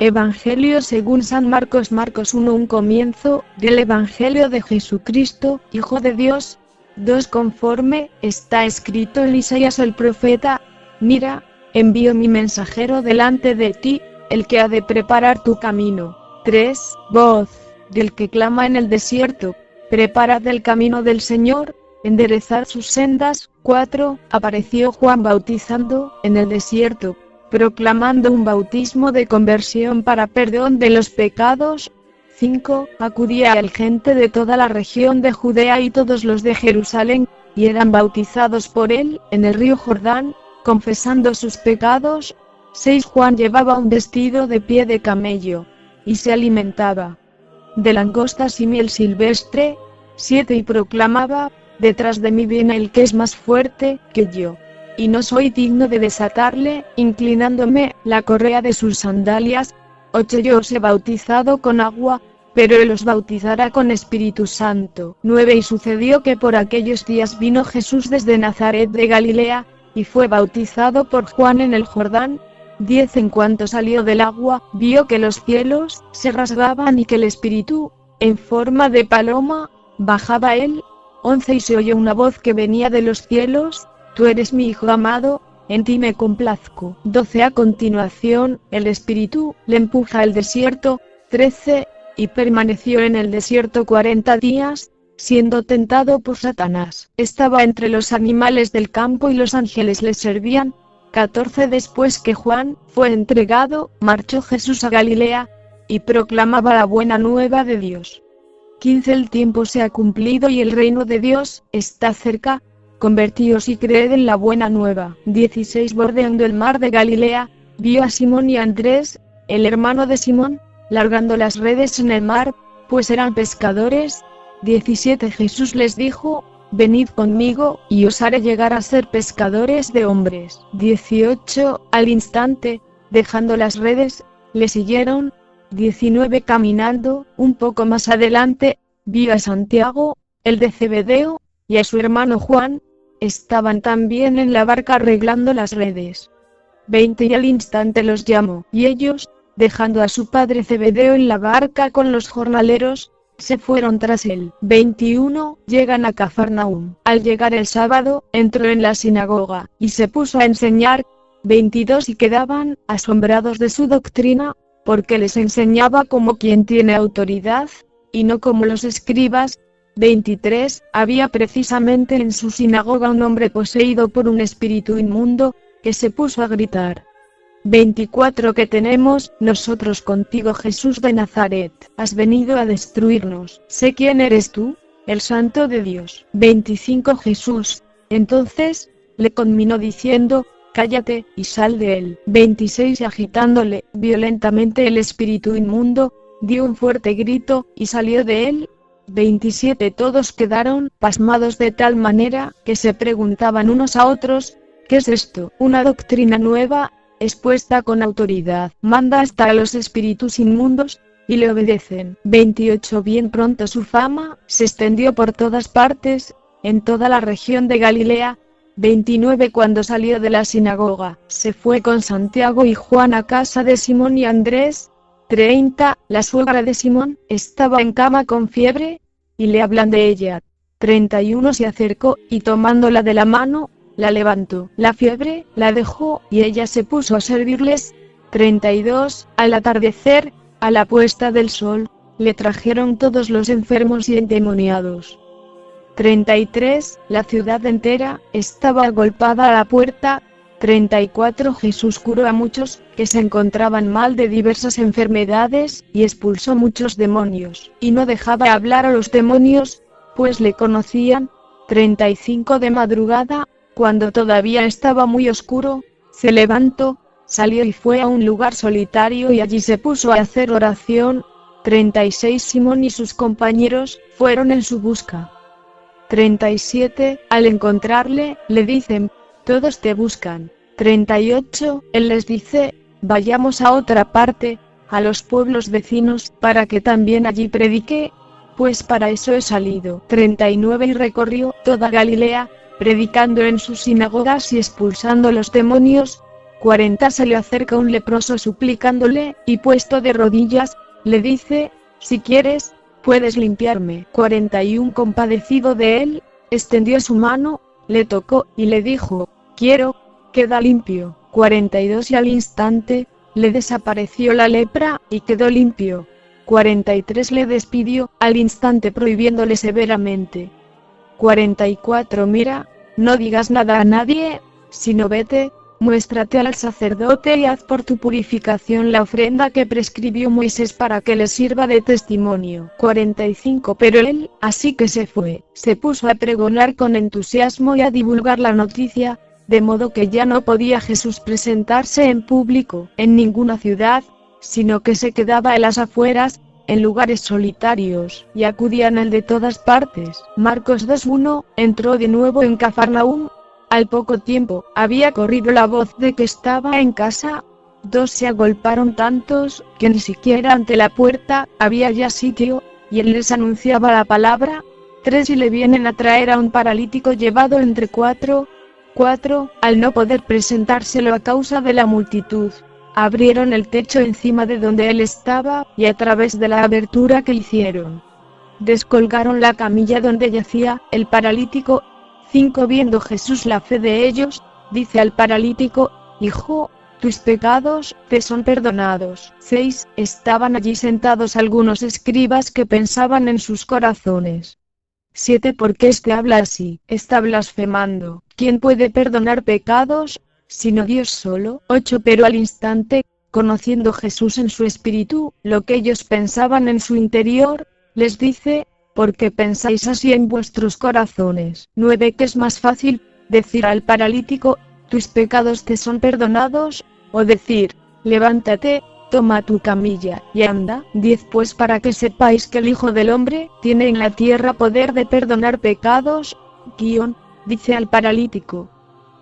Evangelio según San Marcos. Marcos 1. Un comienzo del Evangelio de Jesucristo, Hijo de Dios. 2. Conforme está escrito en Isaías el profeta: mira, envío mi mensajero delante de ti, el que ha de preparar tu camino. 3. Voz del que clama en el desierto: preparad el camino del Señor, enderezad sus sendas. 4. Apareció Juan bautizando en el desierto, proclamando un bautismo de conversión para perdón de los pecados. 5. Acudía a la gente de toda la región de Judea y todos los de Jerusalén, y eran bautizados por él en el río Jordán, confesando sus pecados. 6. Juan llevaba un vestido de pie de camello, y se alimentaba de langostas y miel silvestre. 7. Y proclamaba: detrás de mí viene el que es más fuerte que yo, y no soy digno de desatarle, inclinándome, la correa de sus sandalias. 8. Yo os he bautizado con agua, pero él os bautizará con Espíritu Santo. 9. Y sucedió que por aquellos días vino Jesús desde Nazaret de Galilea, y fue bautizado por Juan en el Jordán. 10. En cuanto salió del agua, vio que los cielos se rasgaban y que el Espíritu, en forma de paloma, bajaba a él. 11. Y se oyó una voz que venía de los cielos: tú eres mi Hijo amado, en ti me complazco. 12. A continuación, el Espíritu le empuja al desierto. 13. Y permaneció en el desierto 40 días, siendo tentado por Satanás. Estaba entre los animales del campo y los ángeles le servían. 14. Después que Juan fue entregado, marchó Jesús a Galilea, y proclamaba la buena nueva de Dios. 15. El tiempo se ha cumplido y el reino de Dios está cerca. Convertíos y creed en la buena nueva. 16. Bordeando el mar de Galilea, vio a Simón y a Andrés, el hermano de Simón, largando las redes en el mar, pues eran pescadores. 17. Jesús les dijo: venid conmigo, y os haré llegar a ser pescadores de hombres. 18. Al instante, dejando las redes, le siguieron. 19. Caminando un poco más adelante, vio a Santiago, el de Zebedeo, y a su hermano Juan, estaban también en la barca arreglando las redes. 20. Y al instante los llamó, y ellos, dejando a su padre Zebedeo en la barca con los jornaleros, se fueron tras él. 21. Llegan a Cafarnaúm. Al llegar el sábado, entró en la sinagoga, y se puso a enseñar. 22. Y quedaban asombrados de su doctrina, porque les enseñaba como quien tiene autoridad, y no como los escribas. 23. Había precisamente en su sinagoga un hombre poseído por un espíritu inmundo, que se puso a gritar: 24. ¿Qué tenemos nosotros contigo, Jesús de Nazaret? ¿Has venido a destruirnos? Sé quién eres tú, el Santo de Dios. 25. Jesús, entonces, le conminó diciendo: cállate, y sal de él. 26. Agitándole violentamente el espíritu inmundo, dio un fuerte grito, y salió de él. 27. Todos quedaron pasmados de tal manera, que se preguntaban unos a otros: ¿qué es esto? Una doctrina nueva, expuesta con autoridad. Manda hasta a los espíritus inmundos, y le obedecen. 28. Bien pronto su fama se extendió por todas partes, en toda la región de Galilea. 29. Cuando salió de la sinagoga, se fue con Santiago y Juan a casa de Simón y Andrés. 30. La suegra de Simón estaba en cama con fiebre, y le hablan de ella. 31. Se acercó, y tomándola de la mano, la levantó. La fiebre la dejó, y ella se puso a servirles. 32. Al atardecer, a la puesta del sol, le trajeron todos los enfermos y endemoniados. 33. La ciudad entera estaba agolpada a la puerta. 34. Jesús curó a muchos que se encontraban mal de diversas enfermedades, y expulsó muchos demonios, y no dejaba hablar a los demonios, pues le conocían. 35. De madrugada, cuando todavía estaba muy oscuro, se levantó, salió y fue a un lugar solitario y allí se puso a hacer oración. 36. Simón y sus compañeros fueron en su busca. 37. Al encontrarle, le dicen: todos te buscan. 38. Él les dice: vayamos a otra parte, a los pueblos vecinos, para que también allí predique, pues para eso he salido. 39. Y recorrió toda Galilea, predicando en sus sinagogas y expulsando los demonios. 40 Se le acerca un leproso suplicándole, y puesto de rodillas, le dice: si quieres, puedes limpiarme. 41 Compadecido de él, extendió su mano, le tocó, y le dijo: quiero, queda limpio. 42 Y al instante, le desapareció la lepra, y quedó limpio. 43 Le despidió, al instante prohibiéndole severamente. 44 Mira, no digas nada a nadie, sino vete, muéstrate al sacerdote y haz por tu purificación la ofrenda que prescribió Moisés para que le sirva de testimonio. 45 Pero él, así que se fue, se puso a pregonar con entusiasmo y a divulgar la noticia, de modo que ya no podía Jesús presentarse en público, en ninguna ciudad, sino que se quedaba en las afueras, en lugares solitarios, y acudían a él de todas partes. Marcos 2:1 Entró de nuevo en Cafarnaúm. Al poco tiempo, había corrido la voz de que estaba en casa. 2 Se agolparon tantos, que ni siquiera ante la puerta había ya sitio, y él les anunciaba la palabra. 3 Y le vienen a traer a un paralítico llevado entre 4. Al no poder presentárselo a causa de la multitud, abrieron el techo encima de donde él estaba, y a través de la abertura que hicieron, descolgaron la camilla donde yacía el paralítico. 5 Viendo Jesús la fe de ellos, dice al paralítico: hijo, tus pecados te son perdonados. 6 Estaban allí sentados algunos escribas que pensaban en sus corazones: 7 ¿Por qué este habla así? Está blasfemando. ¿Quién puede perdonar pecados, sino Dios solo? 8 Pero al instante, conociendo Jesús en su espíritu, lo que ellos pensaban en su interior, les dice: ¿por qué pensáis así en vuestros corazones? 9 ¿Qué es más fácil, decir al paralítico: tus pecados te son perdonados, o decir: levántate, toma tu camilla, y anda? 10 Pues para que sepáis que el Hijo del Hombre tiene en la tierra poder de perdonar pecados, dice al paralítico.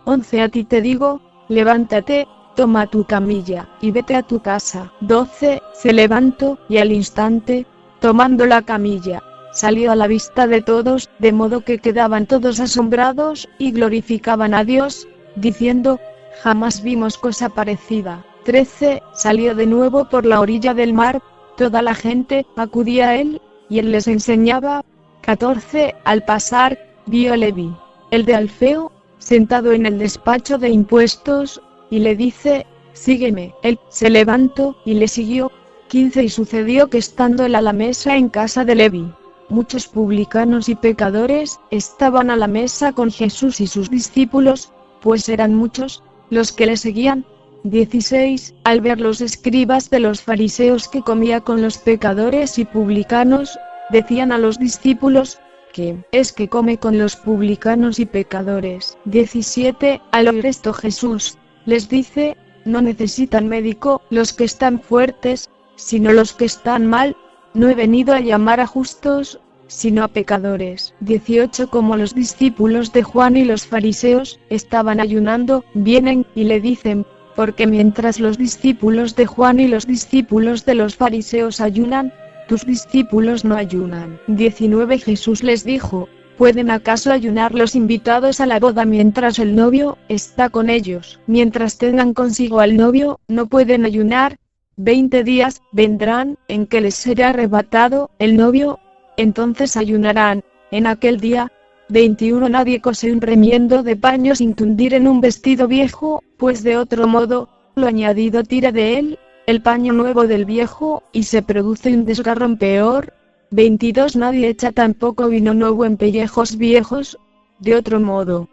11 A ti te digo, levántate, toma tu camilla, y vete a tu casa. 12 Se levantó, y al instante, tomando la camilla, salió a la vista de todos, de modo que quedaban todos asombrados, y glorificaban a Dios, diciendo: jamás vimos cosa parecida. 13 Salió de nuevo por la orilla del mar, toda la gente acudía a él, y él les enseñaba. 14 Al pasar, vio a Leví, el de Alfeo, sentado en el despacho de impuestos, y le dice: sígueme. Él se levantó y le siguió. 15 Y sucedió que estando él a la mesa en casa de Leví, muchos publicanos y pecadores estaban a la mesa con Jesús y sus discípulos, pues eran muchos los que le seguían. 16 Al ver los escribas de los fariseos que comía con los pecadores y publicanos, decían a los discípulos: ¿qué es que come con los publicanos y pecadores? 17 Al oír esto Jesús les dice: no necesitan médico los que están fuertes, sino los que están mal. No he venido a llamar a justos, sino a pecadores. 18 Como los discípulos de Juan y los fariseos estaban ayunando, vienen y le dicen: porque mientras los discípulos de Juan y los discípulos de los fariseos ayunan, tus discípulos no ayunan. 19 Jesús les dijo: ¿pueden acaso ayunar los invitados a la boda mientras el novio está con ellos? Mientras tengan consigo al novio, no pueden ayunar. 20 días vendrán en que les será arrebatado el novio, entonces ayunarán. En aquel día, 21 Nadie cose un remiendo de paño sin tundir en un vestido viejo, pues de otro modo, lo añadido tira de él el paño nuevo del viejo, y se produce un desgarrón peor. 22 Nadie echa tampoco vino nuevo en pellejos viejos, de otro modo,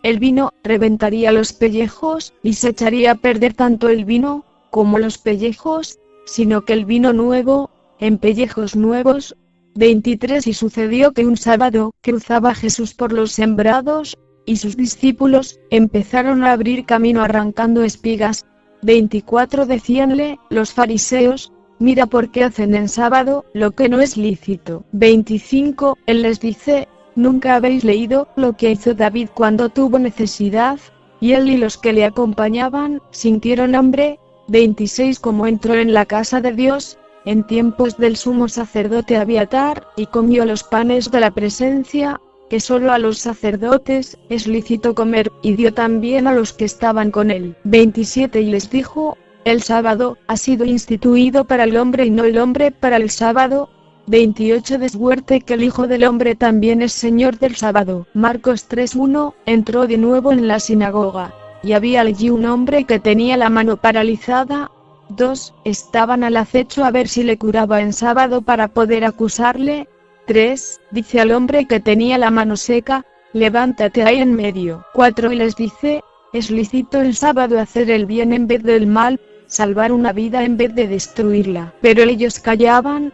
el vino reventaría los pellejos, y se echaría a perder tanto el vino como los pellejos, sino que el vino nuevo en pellejos nuevos. 23 Y sucedió que un sábado cruzaba Jesús por los sembrados, y sus discípulos empezaron a abrir camino arrancando espigas. 24 Decíanle los fariseos: mira por qué hacen en sábado lo que no es lícito. 25 Él les dice: ¿nunca habéis leído lo que hizo David cuando tuvo necesidad, y él y los que le acompañaban sintieron hambre? 26 Como entró en la casa de Dios en tiempos del sumo sacerdote Abiatar, y comió los panes de la presencia, que solo a los sacerdotes es lícito comer, y dio también a los que estaban con él. 27 Y les dijo: el sábado ha sido instituido para el hombre y no el hombre para el sábado. 28 De suerte que el Hijo del Hombre también es Señor del sábado. Marcos 3:1. Entró de nuevo en la sinagoga, y había allí un hombre que tenía la mano paralizada. 2. Estaban al acecho a ver si le curaba en sábado para poder acusarle. 3. Dice al hombre que tenía la mano seca: levántate ahí en medio. 4. Y les dice: es lícito en sábado hacer el bien en vez del mal, salvar una vida en vez de destruirla. Pero ellos callaban.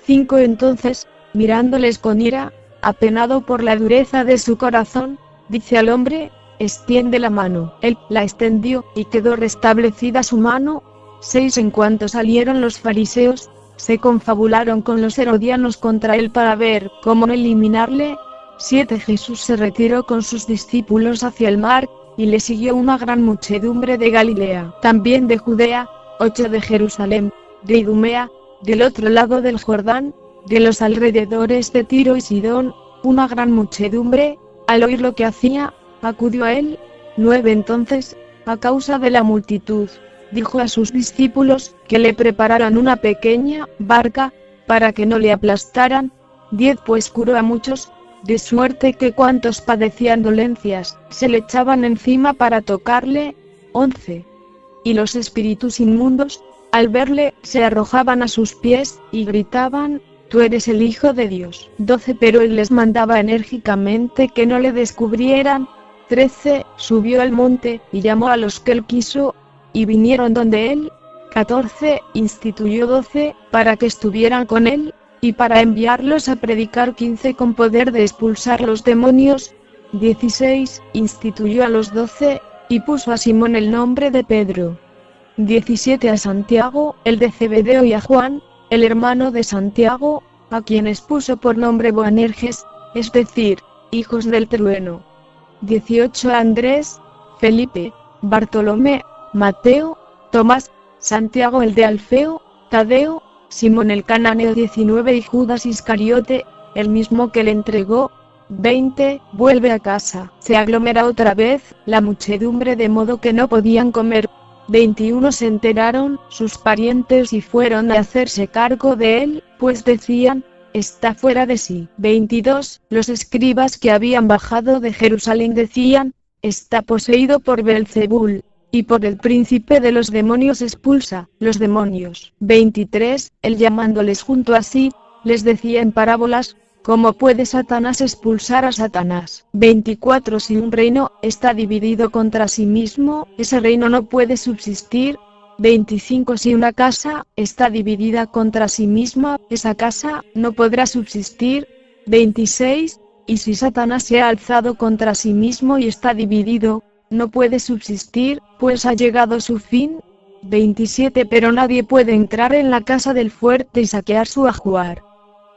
5. Entonces, mirándoles con ira, apenado por la dureza de su corazón, dice al hombre: extiende la mano. Él la extendió, y quedó restablecida su mano. 6. En cuanto salieron los fariseos, se confabularon con los herodianos contra él para ver cómo eliminarle. 7. Jesús se retiró con sus discípulos hacia el mar, y le siguió una gran muchedumbre de Galilea, también de Judea. 8. De Jerusalén, de Idumea, del otro lado del Jordán, de los alrededores de Tiro y Sidón, una gran muchedumbre, al oír lo que hacía, acudió a él. 9. Entonces, a causa de la multitud, dijo a sus discípulos que le prepararan una pequeña barca, para que no le aplastaran. 10. Pues curó a muchos, de suerte que cuantos padecían dolencias, se le echaban encima para tocarle. 11. Y los espíritus inmundos, al verle, se arrojaban a sus pies, y gritaban: tú eres el Hijo de Dios. 12. Pero él les mandaba enérgicamente que no le descubrieran. 13. Subió al monte, y llamó a los que él quiso, y vinieron donde él. 14. Instituyó 12, para que estuvieran con él, y para enviarlos a predicar. 15. Con poder de expulsar los demonios. 16. Instituyó a los 12, y puso a Simón el nombre de Pedro. 17. A Santiago, el de Zebedeo, y a Juan, el hermano de Santiago, a quienes puso por nombre Boanerges, es decir, hijos del trueno. 18. A Andrés, Felipe, Bartolomé, Mateo, Tomás, Santiago el de Alfeo, Tadeo, Simón el cananeo. 19. Y Judas Iscariote, el mismo que le entregó. 20. Vuelve a casa. Se aglomera otra vez la muchedumbre de modo que no podían comer. 21. Se enteraron sus parientes y fueron a hacerse cargo de él, pues decían: está fuera de sí. 22. Los escribas que habían bajado de Jerusalén decían: está poseído por Beelzebul, y por el príncipe de los demonios expulsa los demonios. 23. Él llamándoles junto a sí, les decía en parábolas: ¿cómo puede Satanás expulsar a Satanás? 24. Si un reino está dividido contra sí mismo, ese reino no puede subsistir. 25. Si una casa está dividida contra sí misma, esa casa no podrá subsistir. 26. Y si Satanás se ha alzado contra sí mismo y está dividido, no puede subsistir, pues ha llegado su fin. 27. Pero nadie puede entrar en la casa del fuerte y saquear su ajuar.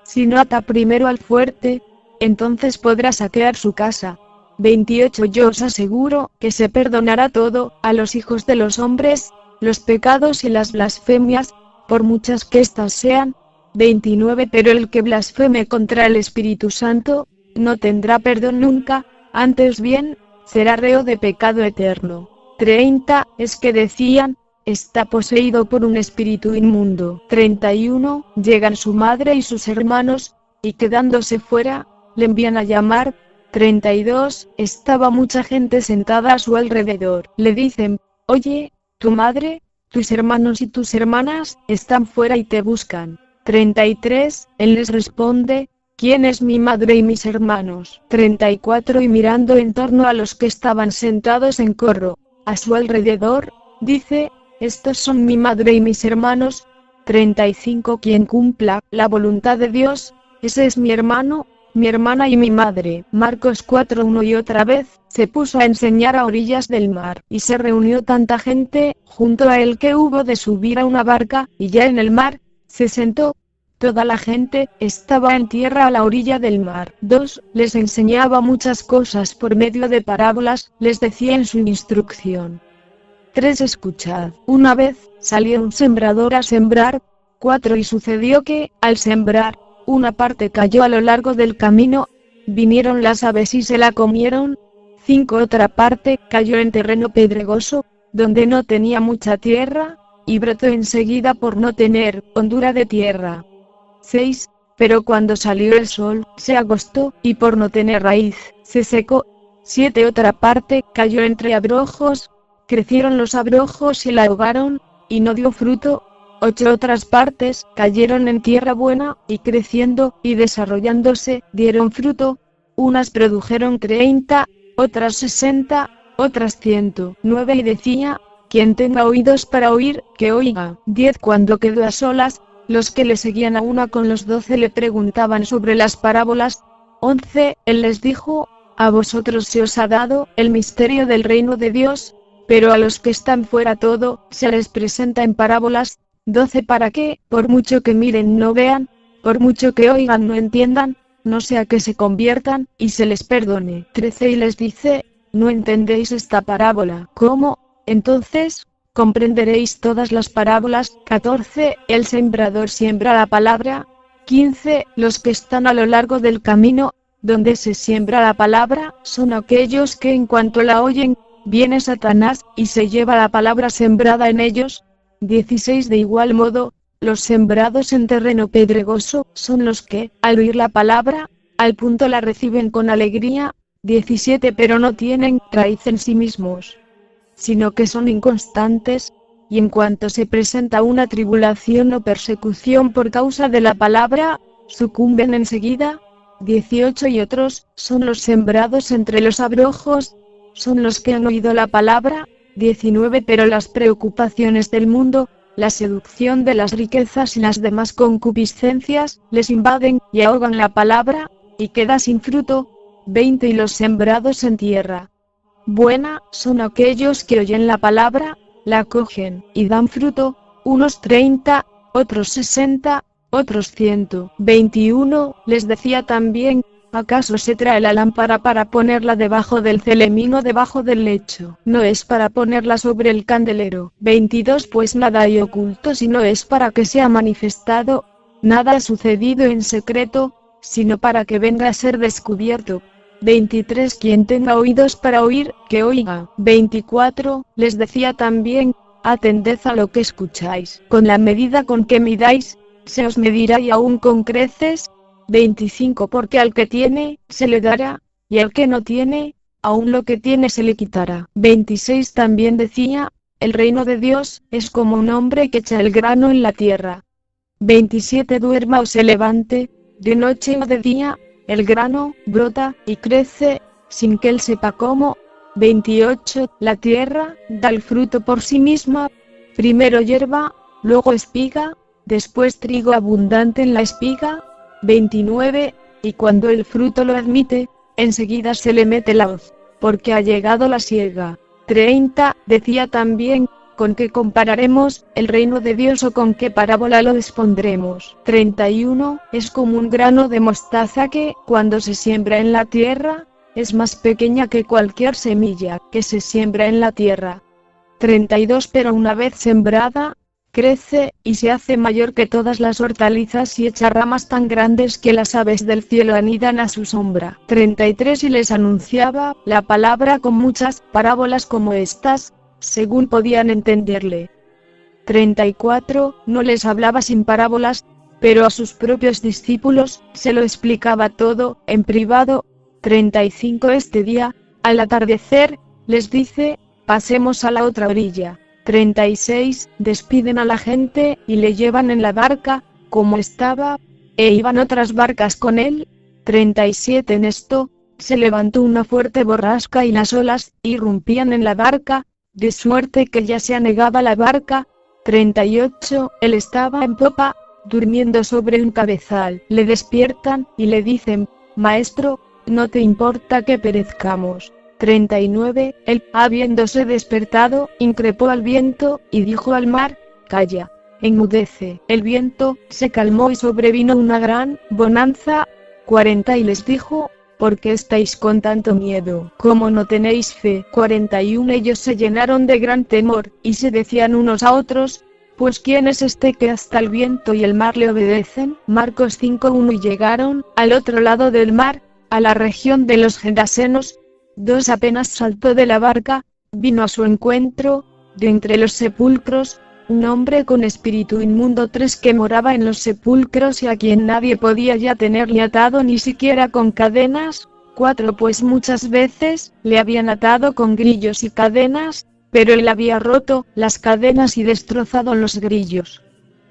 Si no ata primero al fuerte, entonces podrá saquear su casa. 28. Yo os aseguro que se perdonará todo a los hijos de los hombres, los pecados y las blasfemias, por muchas que éstas sean. 29. Pero el que blasfeme contra el Espíritu Santo, no tendrá perdón nunca, antes bien, será reo de pecado eterno. 30. Es que decían: está poseído por un espíritu inmundo. 31. Llegan su madre y sus hermanos, y quedándose fuera, le envían a llamar. 32. Estaba mucha gente sentada a su alrededor. Le dicen: oye, tu madre, tus hermanos y tus hermanas están fuera y te buscan. 33. Él les responde: ¿quién es mi madre y mis hermanos? 34. Y mirando en torno a los que estaban sentados en corro a su alrededor, dice: estos son mi madre y mis hermanos. 35. Quien cumpla la voluntad de Dios, ese es mi hermano, mi hermana y mi madre. Marcos 4:1. Y otra vez, se puso a enseñar a orillas del mar, y se reunió tanta gente junto a él que hubo de subir a una barca, y ya en el mar, se sentó. Toda la gente estaba en tierra a la orilla del mar. 2. Les enseñaba muchas cosas por medio de parábolas, les decía en su instrucción. 3. Escuchad. Una vez, salió un sembrador a sembrar. 4. Y sucedió que, al sembrar, una parte cayó a lo largo del camino, vinieron las aves y se la comieron. 5. Otra parte cayó en terreno pedregoso, donde no tenía mucha tierra, y brotó enseguida por no tener hondura de tierra. 6. Pero cuando salió el sol, se agostó, y por no tener raíz, se secó. 7. Otra parte cayó entre abrojos, crecieron los abrojos y la ahogaron, y no dio fruto. 8. Otras partes cayeron en tierra buena, y creciendo, y desarrollándose, dieron fruto. Unas produjeron 30, otras 60, otras 100. 9. Y decía, quien tenga oídos para oír, que oiga. 10. Cuando quedó a solas, los que le seguían a una con los 12 le preguntaban sobre las parábolas. 11. Él les dijo, a vosotros se os ha dado el misterio del reino de Dios, pero a los que están fuera todo se les presenta en parábolas. 12. Para que, por mucho que miren no vean, por mucho que oigan no entiendan, no sea que se conviertan, y se les perdone. 13. Y les dice, ¿no entendéis esta parábola? ¿Cómo? Entonces, comprenderéis todas las parábolas. 14. El sembrador siembra la palabra. 15. Los que están a lo largo del camino, donde se siembra la palabra, son aquellos que en cuanto la oyen, viene Satanás, y se lleva la palabra sembrada en ellos. 16. De igual modo, los sembrados en terreno pedregoso, son los que, al oír la palabra, al punto la reciben con alegría. 17. Pero no tienen raíz en sí mismos, sino que son inconstantes, y en cuanto se presenta una tribulación o persecución por causa de la palabra, sucumben enseguida. 18. Y otros, son los sembrados entre los abrojos, son los que han oído la palabra. 19. Pero las preocupaciones del mundo, la seducción de las riquezas y las demás concupiscencias, les invaden, y ahogan la palabra, y queda sin fruto. 20. Y los sembrados en tierra buena, son aquellos que oyen la palabra, la acogen, y dan fruto, unos 30, otros 60, otros 100. 21. Les decía también, ¿acaso se trae la lámpara para ponerla debajo del celemín o debajo del lecho? No es para ponerla sobre el candelero. 22. Pues nada hay oculto si no es para que sea manifestado, nada ha sucedido en secreto, sino para que venga a ser descubierto. 23. Quien tenga oídos para oír, que oiga. 24. Les decía también, atended a lo que escucháis. Con la medida con que midáis, se os medirá y aún con creces. 25. Porque al que tiene, se le dará, y al que no tiene, aún lo que tiene se le quitará. 26. También decía, el reino de Dios, es como un hombre que echa el grano en la tierra. 27. Duerma o se levante, de noche o de día, el grano brota y crece, sin que él sepa cómo. 28. La tierra da el fruto por sí misma, primero hierba, luego espiga, después trigo abundante en la espiga. 29. Y cuando el fruto lo admite, enseguida se le mete la hoz, porque ha llegado la siega. 30. Decía también, ¿con qué compararemos el reino de Dios o con qué parábola lo expondremos? 31. Es como un grano de mostaza que, cuando se siembra en la tierra, es más pequeña que cualquier semilla que se siembra en la tierra. 32. Pero una vez sembrada, crece, y se hace mayor que todas las hortalizas y echa ramas tan grandes que las aves del cielo anidan a su sombra. 33. Y les anunciaba la palabra con muchas parábolas como estas, según podían entenderle. 34. No les hablaba sin parábolas, pero a sus propios discípulos, se lo explicaba todo, en privado. 35. Este día, al atardecer, les dice, pasemos a la otra orilla. 36. Despiden a la gente, y le llevan en la barca, como estaba, e iban otras barcas con él. 37. En esto, se levantó una fuerte borrasca y las olas irrumpían en la barca, de suerte que ya se anegaba la barca. 38. Él estaba en popa, durmiendo sobre un cabezal. Le despiertan, y le dicen, Maestro, ¿no te importa que perezcamos? 39. Él, habiéndose despertado, increpó al viento, y dijo al mar, Calla, enmudece. El viento se calmó y sobrevino una gran bonanza. 40. Y les dijo, ¿por qué estáis con tanto miedo? ¿Cómo no tenéis fe? 41. Ellos se llenaron de gran temor, y se decían unos a otros, pues ¿quién es este que hasta el viento y el mar le obedecen? Marcos 5:1. Y llegaron al otro lado del mar, a la región de los Gerasenos. 2 Apenas saltó de la barca, vino a su encuentro, de entre los sepulcros, un hombre con espíritu inmundo. 3 Que moraba en los sepulcros y a quien nadie podía ya tenerle atado ni siquiera con cadenas. 4 Pues muchas veces le habían atado con grillos y cadenas, pero él había roto las cadenas y destrozado los grillos,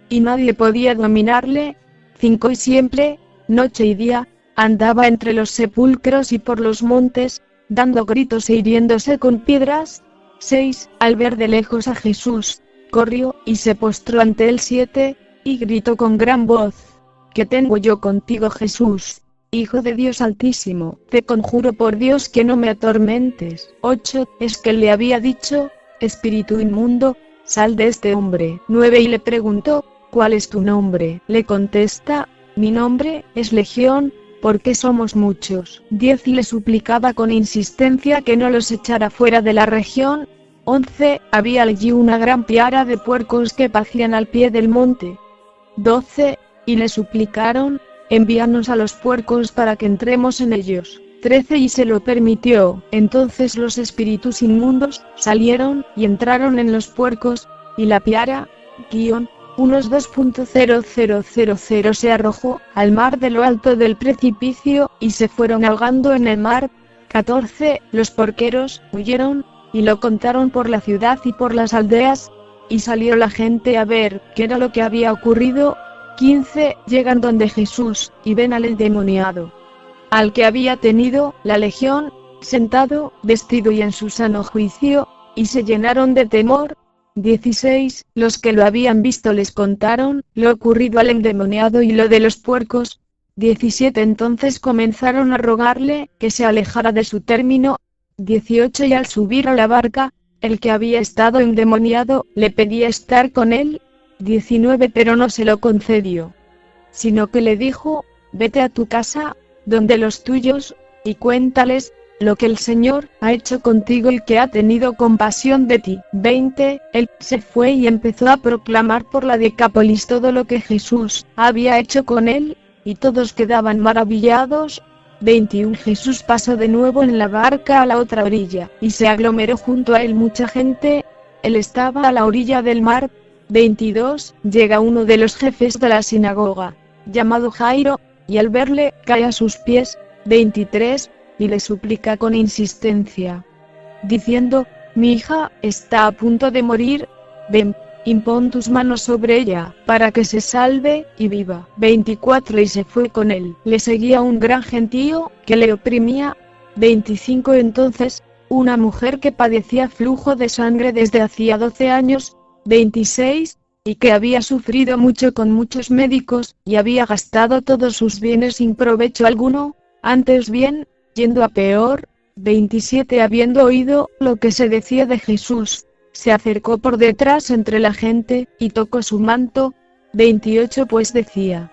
y nadie podía dominarle. 5 Y siempre, noche y día, andaba entre los sepulcros y por los montes, dando gritos e hiriéndose con piedras. 6 Al ver de lejos a Jesús, corrió y se postró ante él. 7 Y gritó con gran voz: ¿Qué tengo yo contigo, Jesús, Hijo de Dios Altísimo? Te conjuro por Dios que no me atormentes. 8 Es que le había dicho: espíritu inmundo, sal de este hombre. 9 Y le preguntó: ¿cuál es tu nombre? Le contesta: mi nombre es Legión, porque somos muchos. 10 Y le suplicaba con insistencia que no los echara fuera de la región. 11 Había allí una gran piara de puercos que pacían al pie del monte. 12 Y le suplicaron: envíanos a los puercos para que entremos en ellos. 13 Y se lo permitió. Entonces los espíritus inmundos salieron y entraron en los puercos, y la piara, unos 2.0000 se arrojó al mar de lo alto del precipicio, y se fueron ahogando en el mar. 14 Los porqueros huyeron, y lo contaron por la ciudad y por las aldeas, y salió la gente a ver qué era lo que había ocurrido. 15 Llegan donde Jesús, y ven al endemoniado, al que había tenido la legión, sentado, vestido y en su sano juicio, y se llenaron de temor. 16 Los que lo habían visto les contaron lo ocurrido al endemoniado y lo de los puercos. 17 Entonces comenzaron a rogarle que se alejara de su término. 18 Y al subir a la barca, el que había estado endemoniado le pedía estar con él. 19 Pero no se lo concedió, sino que le dijo: vete a tu casa, donde los tuyos, y cuéntales lo que el Señor ha hecho contigo y que ha tenido compasión de ti. 20 Él se fue y empezó a proclamar por la Decápolis todo lo que Jesús había hecho con él, y todos quedaban maravillados. 21 Jesús pasó de nuevo en la barca a la otra orilla, y se aglomeró junto a él mucha gente. Él estaba a la orilla del mar. 22 Llega uno de los jefes de la sinagoga, llamado Jairo, y al verle cae a sus pies. 23 Y le suplica con insistencia, diciendo: mi hija está a punto de morir, ven, impón tus manos sobre ella, para que se salve y viva. 24 Y se fue con él. Le seguía un gran gentío, que le oprimía. 25 Entonces, una mujer que padecía flujo de sangre desde hacía 12 años. 26 Y que había sufrido mucho con muchos médicos, y había gastado todos sus bienes sin provecho alguno, antes bien, yendo a peor. 27 Habiendo oído lo que se decía de Jesús, se acercó por detrás entre la gente, y tocó su manto. 28 Pues decía: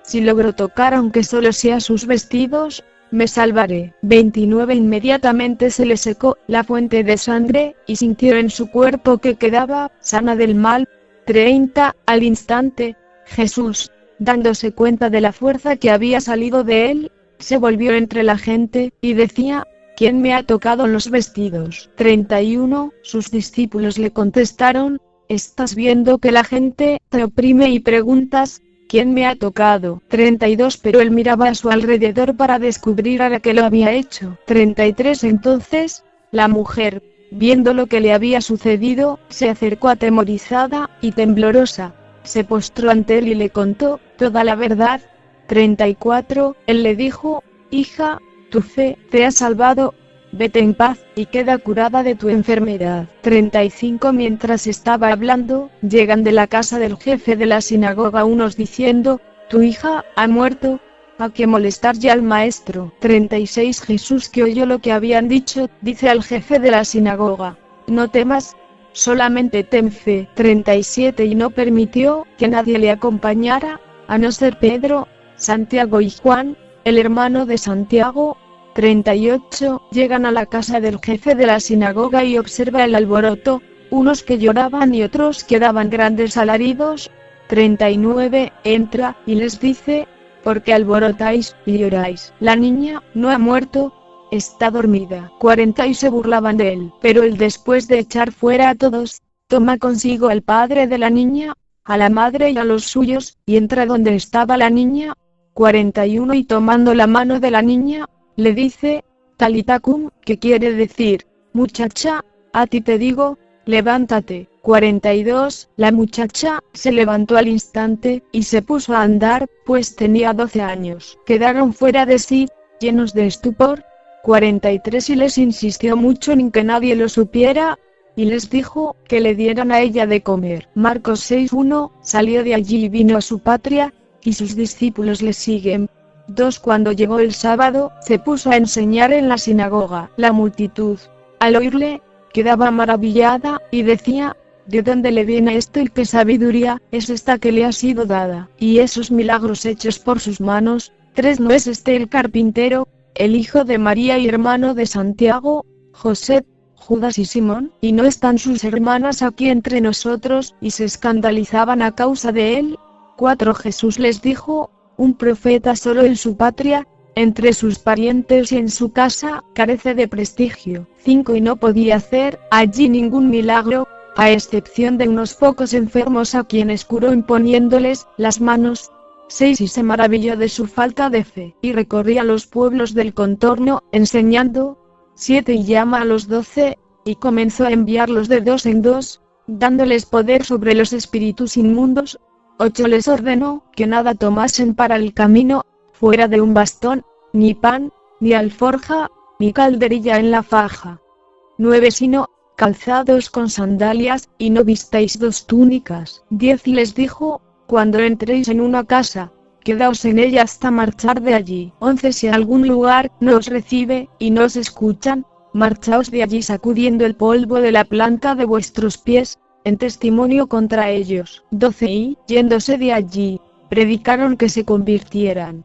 si logro tocar aunque solo sea sus vestidos, me salvaré. 29 Inmediatamente se le secó la fuente de sangre, y sintió en su cuerpo que quedaba sana del mal. 30 Al instante, Jesús, dándose cuenta de la fuerza que había salido de él, se volvió entre la gente, y decía: ¿quién me ha tocado los vestidos? 31 Sus discípulos le contestaron: ¿estás viendo que la gente te oprime y preguntas: ¿quién me ha tocado? 32 Pero él miraba a su alrededor para descubrir a la que lo había hecho. 33 Entonces, la mujer, viendo lo que le había sucedido, se acercó atemorizada y temblorosa, se postró ante él y le contó toda la verdad. 34 Él le dijo: hija, tu fe te ha salvado, vete en paz, y queda curada de tu enfermedad. 35 Mientras estaba hablando, llegan de la casa del jefe de la sinagoga unos diciendo: tu hija ha muerto, ¿a qué molestar ya al maestro? 36 Jesús, que oyó lo que habían dicho, dice al jefe de la sinagoga: no temas, solamente ten fe. 37 Y no permitió que nadie le acompañara, a no ser Pedro, Santiago y Juan, el hermano de Santiago. 38 Llegan a la casa del jefe de la sinagoga y observa el alboroto, unos que lloraban y otros que daban grandes alaridos. 39 Entra, y les dice: porque alborotáis y lloráis? La niña no ha muerto, está dormida. 40 y se burlaban de él. Pero él, después de echar fuera a todos, toma consigo al padre de la niña, a la madre y a los suyos, y entra donde estaba la niña. 41 y tomando la mano de la niña, le dice, Talita cum, que quiere decir, muchacha, a ti te digo, levántate. 42, la muchacha se levantó al instante, y se puso a andar, pues tenía 12 años. Quedaron fuera de sí, llenos de estupor. 43 y les insistió mucho en que nadie lo supiera, y les dijo que le dieran a ella de comer. Marcos 6:1, salió de allí y vino a su patria, y sus discípulos le siguen. 2 Cuando llegó el sábado, se puso a enseñar en la sinagoga. La multitud, al oírle, quedaba maravillada, y decía, ¿de dónde le viene esto y qué sabiduría es esta que le ha sido dada? Y esos milagros hechos por sus manos. 3 ¿No es este el carpintero, el hijo de María y hermano de Santiago, José, Judas y Simón? ¿Y no están sus hermanas aquí entre nosotros? Y se escandalizaban a causa de él. 4 Jesús les dijo, un profeta solo en su patria, entre sus parientes y en su casa, carece de prestigio. 5 Y no podía hacer allí ningún milagro, a excepción de unos pocos enfermos a quienes curó imponiéndoles las manos. 6 Y se maravilló de su falta de fe, y recorría los pueblos del contorno, enseñando. 7 Y llama a los 12, y comenzó a enviarlos de 2 en 2, dándoles poder sobre los espíritus inmundos. 8 Les ordenó que nada tomasen para el camino, fuera de un bastón, ni pan, ni alforja, ni calderilla en la faja. 9 Sino calzados con sandalias, y no vistáis 2 túnicas. 10 Y les dijo, cuando entréis en una casa, quedaos en ella hasta marchar de allí. 11 Si algún lugar no os recibe, y no os escuchan, marchaos de allí sacudiendo el polvo de la planta de vuestros pies, en testimonio contra ellos. 12 Y, yéndose de allí, predicaron que se convirtieran.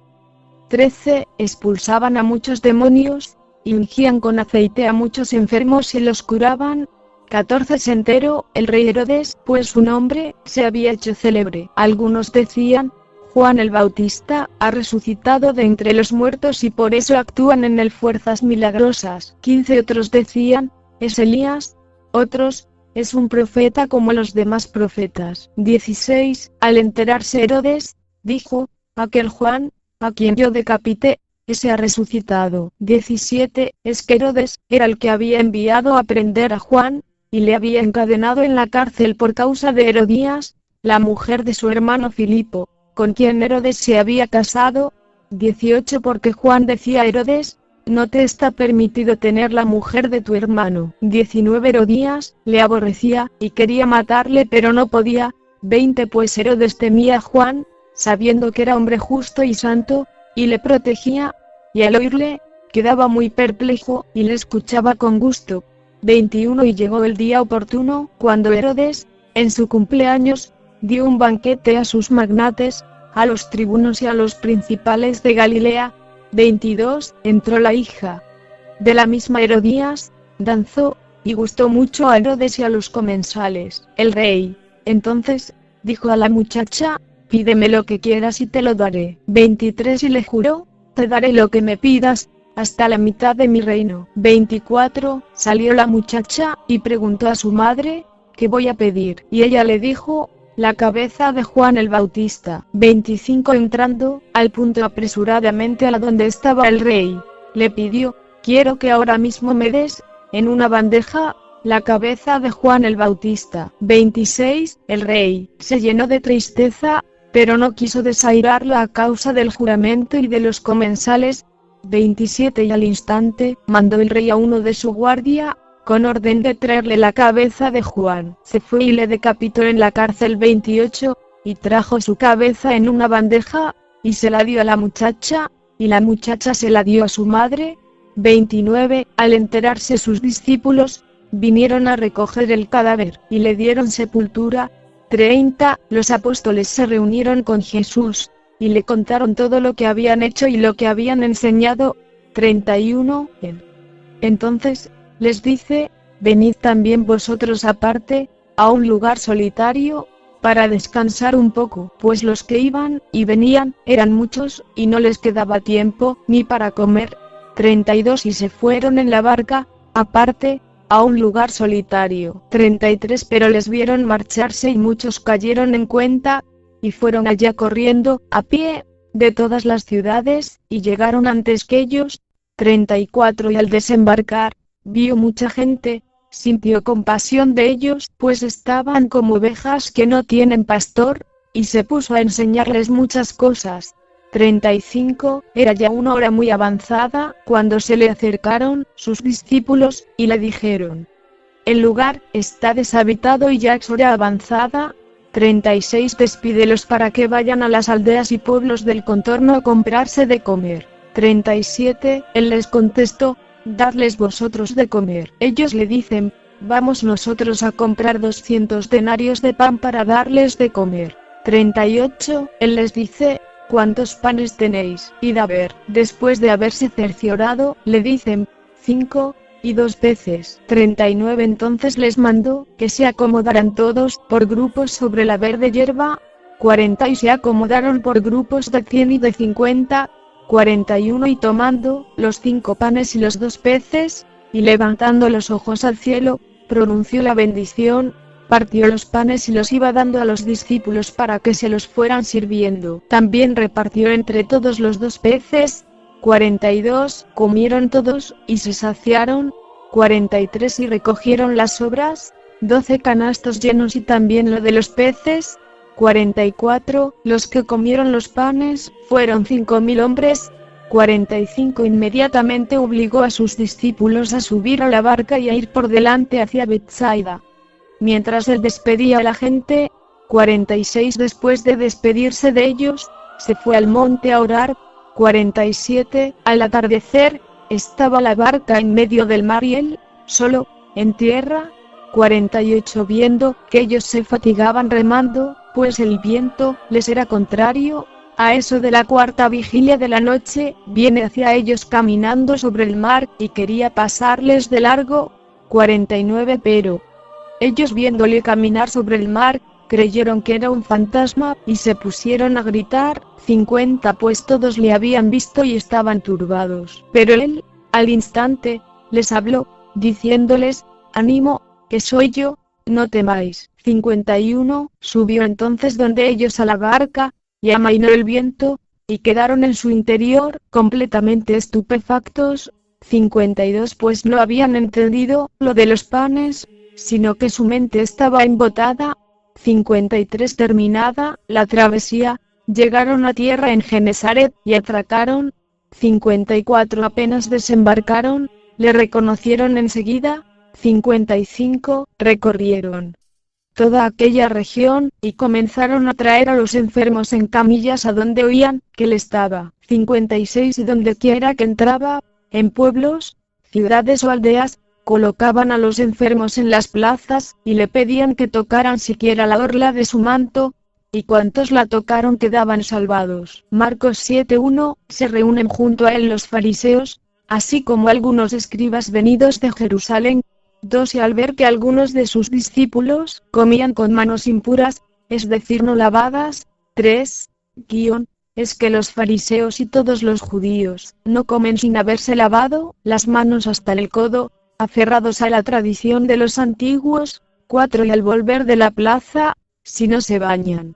13 Expulsaban a muchos demonios, y ungían con aceite a muchos enfermos y los curaban. 14 Se enteró el rey Herodes, pues su nombre se había hecho célebre. Algunos decían, Juan el Bautista ha resucitado de entre los muertos y por eso actúan en él fuerzas milagrosas. 15 Otros decían, es Elías. Otros, es un profeta como los demás profetas. 16 Al enterarse Herodes, dijo, aquel Juan, a quien yo decapité, ese ha resucitado. 17 Es que Herodes era el que había enviado a prender a Juan, y le había encadenado en la cárcel por causa de Herodías, la mujer de su hermano Filipo, con quien Herodes se había casado. 18 Porque Juan decía a Herodes, no te está permitido tener la mujer de tu hermano. 19 Herodías le aborrecía, y quería matarle pero no podía. 20 Pues Herodes temía a Juan, sabiendo que era hombre justo y santo, y le protegía, y al oírle, quedaba muy perplejo, y le escuchaba con gusto. 21 Y llegó el día oportuno, cuando Herodes, en su cumpleaños, dio un banquete a sus magnates, a los tribunos y a los principales de Galilea. 22 Entró la hija de la misma Herodías, danzó, y gustó mucho a Herodes y a los comensales. El rey, entonces, dijo a la muchacha, pídeme lo que quieras y te lo daré. 23 Y le juró, te daré lo que me pidas, hasta la mitad de mi reino. 24 Salió la muchacha, y preguntó a su madre, ¿qué voy a pedir? Y ella le dijo, la cabeza de Juan el Bautista. 25 Entrando, al punto apresuradamente a la donde estaba el rey, le pidió, quiero que ahora mismo me des, en una bandeja, la cabeza de Juan el Bautista. 26 El rey se llenó de tristeza, pero no quiso desairarla a causa del juramento y de los comensales. 27 Y al instante, mandó el rey a uno de su guardia, con orden de traerle la cabeza de Juan. Se fue y le decapitó en la cárcel. 28 Y trajo su cabeza en una bandeja, y se la dio a la muchacha, y la muchacha se la dio a su madre. 29 Al enterarse sus discípulos, vinieron a recoger el cadáver, y le dieron sepultura. 30 Los apóstoles se reunieron con Jesús, y le contaron todo lo que habían hecho y lo que habían enseñado. 31 Entonces, les dice, venid también vosotros aparte, a un lugar solitario, para descansar un poco, pues los que iban y venían eran muchos, y no les quedaba tiempo ni para comer. 32 Y se fueron en la barca, aparte, a un lugar solitario. 33 Pero les vieron marcharse y muchos cayeron en cuenta, y fueron allá corriendo, a pie, de todas las ciudades, y llegaron antes que ellos. 34 Y al desembarcar, vio mucha gente, sintió compasión de ellos, pues estaban como ovejas que no tienen pastor, y se puso a enseñarles muchas cosas. 35 Era ya una hora muy avanzada, cuando se le acercaron sus discípulos, y le dijeron: el lugar está deshabitado y ya es hora avanzada. 36 Despídelos para que vayan a las aldeas y pueblos del contorno a comprarse de comer. 37 Él les contestó: dadles vosotros de comer. Ellos le dicen: vamos nosotros a comprar 200 denarios de pan para darles de comer. 38 Él les dice: ¿cuántos panes tenéis? Id a ver. Después de haberse cerciorado, le dicen: 5 y 2 peces. 39 Entonces les mandó que se acomodaran todos por grupos sobre la verde hierba. 40 Y se acomodaron por grupos de 100 y de 50. 41 Y tomando los 5 panes y los 2 peces, y levantando los ojos al cielo, pronunció la bendición, partió los panes y los iba dando a los discípulos para que se los fueran sirviendo. También repartió entre todos los 2 peces. 42 Comieron todos, y se saciaron. 43 Y recogieron las sobras, 12 canastos llenos y también lo de los peces. 44 Los que comieron los panes, fueron 5.000 hombres. 45 Inmediatamente obligó a sus discípulos a subir a la barca y a ir por delante hacia Betsaida. Mientras él despedía a la gente, 46 Después de despedirse de ellos, se fue al monte a orar. 47 Al atardecer, estaba la barca en medio del mar y él, solo, en tierra. 48 Viendo que ellos se fatigaban remando, pues el viento les era contrario, a eso de la 4ª vigilia de la noche, viene hacia ellos caminando sobre el mar, y quería pasarles de largo. 49 Pero ellos, viéndole caminar sobre el mar, creyeron que era un fantasma, y se pusieron a gritar. 50 Pues todos le habían visto y estaban turbados. Pero él, al instante, les habló, diciéndoles: ánimo, que soy yo, no temáis. 51 Subió entonces donde ellos a la barca, y amainó el viento, y quedaron en su interior, completamente estupefactos. 52 Pues no habían entendido lo de los panes, sino que su mente estaba embotada. 53 Terminada la travesía, llegaron a tierra en Genesaret, y atracaron. 54 Apenas desembarcaron, le reconocieron enseguida. 55 Recorrieron toda aquella región, y comenzaron a traer a los enfermos en camillas a donde oían que él estaba. 56 Y donde quiera que entraba, en pueblos, ciudades o aldeas, colocaban a los enfermos en las plazas, y le pedían que tocaran siquiera la orla de su manto, y cuantos la tocaron quedaban salvados. Marcos 7:1 Se reúnen junto a él los fariseos, así como algunos escribas venidos de Jerusalén. 2 Y al ver que algunos de sus discípulos comían con manos impuras, es decir, no lavadas. 3. Es que los fariseos y todos los judíos no comen sin haberse lavado las manos hasta el codo, aferrados a la tradición de los antiguos. 4 Y al volver de la plaza, si no se bañan,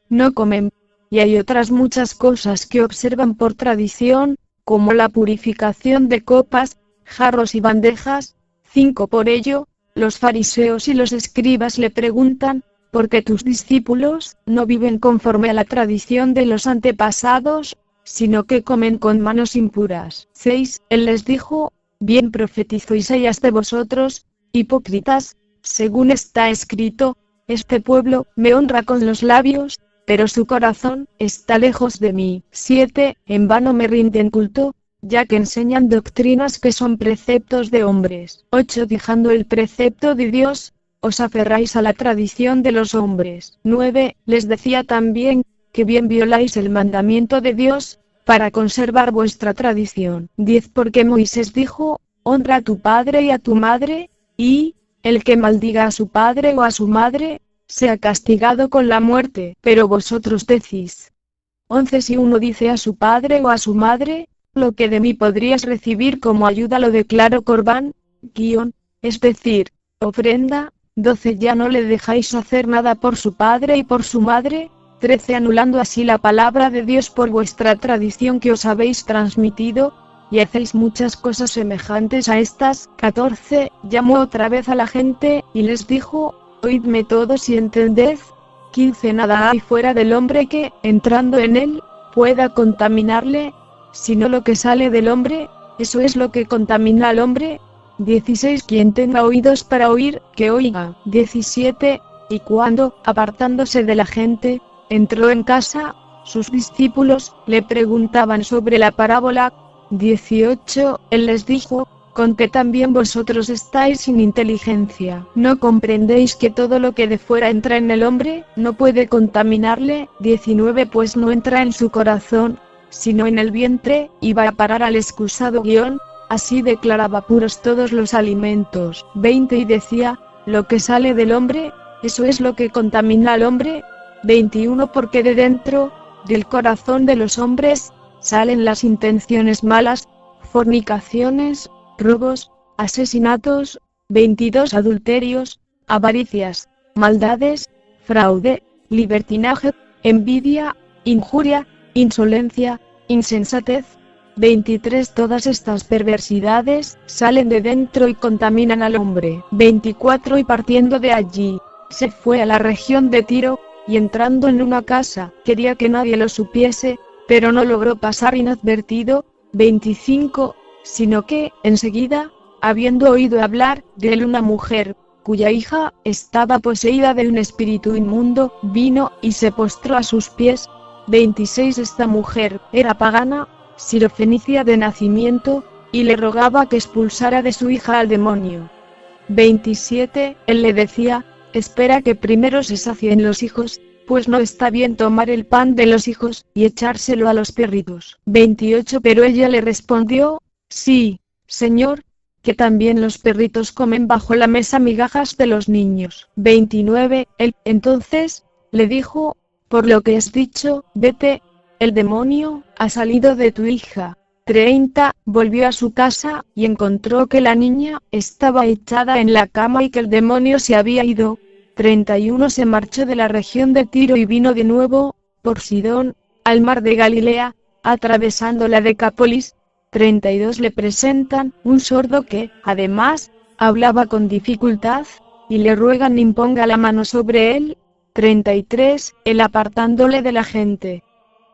no comen. Y hay otras muchas cosas que observan por tradición, como la purificación de copas, jarros y bandejas. 5 Por ello, los fariseos y los escribas le preguntan: ¿por qué tus discípulos no viven conforme a la tradición de los antepasados, sino que comen con manos impuras? 6 Él les dijo: bien profetizó Isaías de vosotros, hipócritas, según está escrito: este pueblo me honra con los labios, pero su corazón está lejos de mí. 7 En vano me rinden culto, ya que enseñan doctrinas que son preceptos de hombres. 8 Dejando el precepto de Dios, os aferráis a la tradición de los hombres. 9 Les decía también, que bien violáis el mandamiento de Dios, para conservar vuestra tradición. 10 Porque Moisés dijo: honra a tu padre y a tu madre, y, el que maldiga a su padre o a su madre, sea castigado con la muerte. Pero vosotros decís. 11. Si uno dice a su padre o a su madre, lo que de mí podrías recibir como ayuda lo declaro corbán, es decir, ofrenda. 12. Ya no le dejáis hacer nada por su padre y por su madre. 13. Anulando así la palabra de Dios por vuestra tradición que os habéis transmitido, y hacéis muchas cosas semejantes a estas. 14. Llamó otra vez a la gente, y les dijo, oídme todos y entended. 15. Nada hay fuera del hombre que, entrando en él, pueda contaminarle, sino lo que sale del hombre, eso es lo que contamina al hombre. 16. Quien tenga oídos para oír, que oiga. 17. Y cuando, apartándose de la gente, entró en casa, sus discípulos le preguntaban sobre la parábola. 18. Él les dijo, con que también vosotros estáis sin inteligencia. ¿No comprendéis que todo lo que de fuera entra en el hombre, no puede contaminarle? 19. Pues no entra en su corazón, sino en el vientre, y va a parar al excusado así declaraba puros todos los alimentos. 20. Y decía, lo que sale del hombre, eso es lo que contamina al hombre. 21. Porque de dentro, del corazón de los hombres, salen las intenciones malas, fornicaciones, robos, asesinatos. 22. Adulterios, avaricias, maldades, fraude, libertinaje, envidia, injuria, insolencia, insensatez. 23. Todas estas perversidades salen de dentro y contaminan al hombre. 24. Y partiendo de allí, se fue a la región de Tiro, y entrando en una casa, quería que nadie lo supiese, pero no logró pasar inadvertido. 25. Sino que, enseguida, habiendo oído hablar de él una mujer, cuya hija estaba poseída de un espíritu inmundo, vino y se postró a sus pies. 26. Esta mujer era pagana, sirofenicia de nacimiento, y le rogaba que expulsara de su hija al demonio. 27. Él le decía, espera que primero se sacien los hijos, pues no está bien tomar el pan de los hijos y echárselo a los perritos. 28. Pero ella le respondió, sí, Señor, que también los perritos comen bajo la mesa migajas de los niños. 29. Él, entonces, le dijo, por lo que has dicho, vete, el demonio ha salido de tu hija. 30. Volvió a su casa, y encontró que la niña estaba echada en la cama y que el demonio se había ido. 31. Se marchó de la región de Tiro y vino de nuevo, por Sidón, al mar de Galilea, atravesando la Decápolis. 32. Le presentan un sordo que, además, hablaba con dificultad, y le ruegan imponga la mano sobre él. 33. Él apartándole de la gente,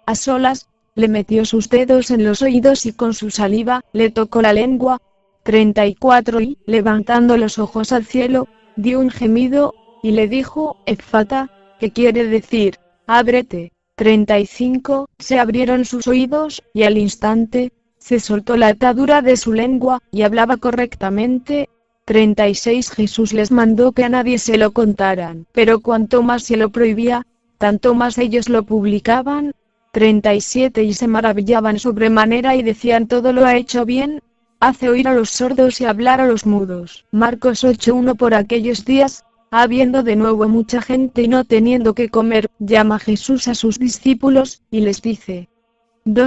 a solas, le metió sus dedos en los oídos y con su saliva, le tocó la lengua. 34. Y, levantando los ojos al cielo, dio un gemido, y le dijo, Efata, que quiere decir, ábrete. 35. Se abrieron sus oídos, y al instante, se soltó la atadura de su lengua, y hablaba correctamente. 36. Jesús les mandó que a nadie se lo contaran, pero cuanto más se lo prohibía, tanto más ellos lo publicaban. 37. Y se maravillaban sobremanera y decían, todo lo ha hecho bien, hace oír a los sordos y hablar a los mudos. Marcos 8:1. Por aquellos días, habiendo de nuevo mucha gente y no teniendo que comer, llama Jesús a sus discípulos, y les dice,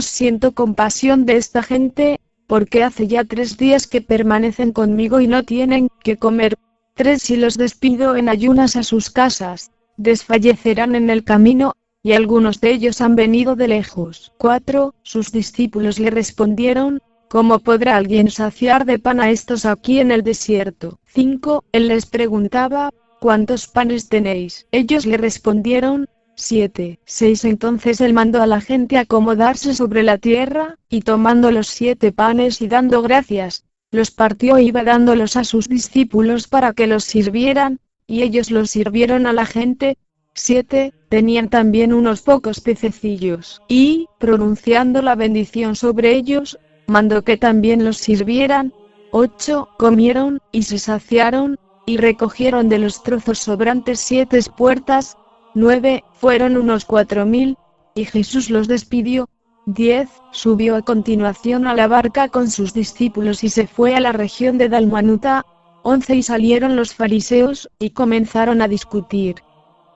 siento compasión de esta gente, porque hace ya 3 días que permanecen conmigo y no tienen que comer. 3. Si los despido en ayunas a sus casas, desfallecerán en el camino, y algunos de ellos han venido de lejos. 4. Sus discípulos le respondieron, ¿cómo podrá alguien saciar de pan a estos aquí en el desierto? 5. Él les preguntaba, ¿cuántos panes tenéis? Ellos le respondieron, 7. 6. Entonces él mandó a la gente acomodarse sobre la tierra, y tomando los 7 panes y dando gracias, los partió e iba dándolos a sus discípulos para que los sirvieran, y ellos los sirvieron a la gente. 7. Tenían también unos pocos pececillos, y, pronunciando la bendición sobre ellos, mandó que también los sirvieran. 8. Comieron, y se saciaron, y recogieron de los trozos sobrantes 7 puertas. 9. Fueron unos 4.000, y Jesús los despidió. 10. Subió a continuación a la barca con sus discípulos y se fue a la región de Dalmanuta. 11. Y salieron los fariseos, y comenzaron a discutir.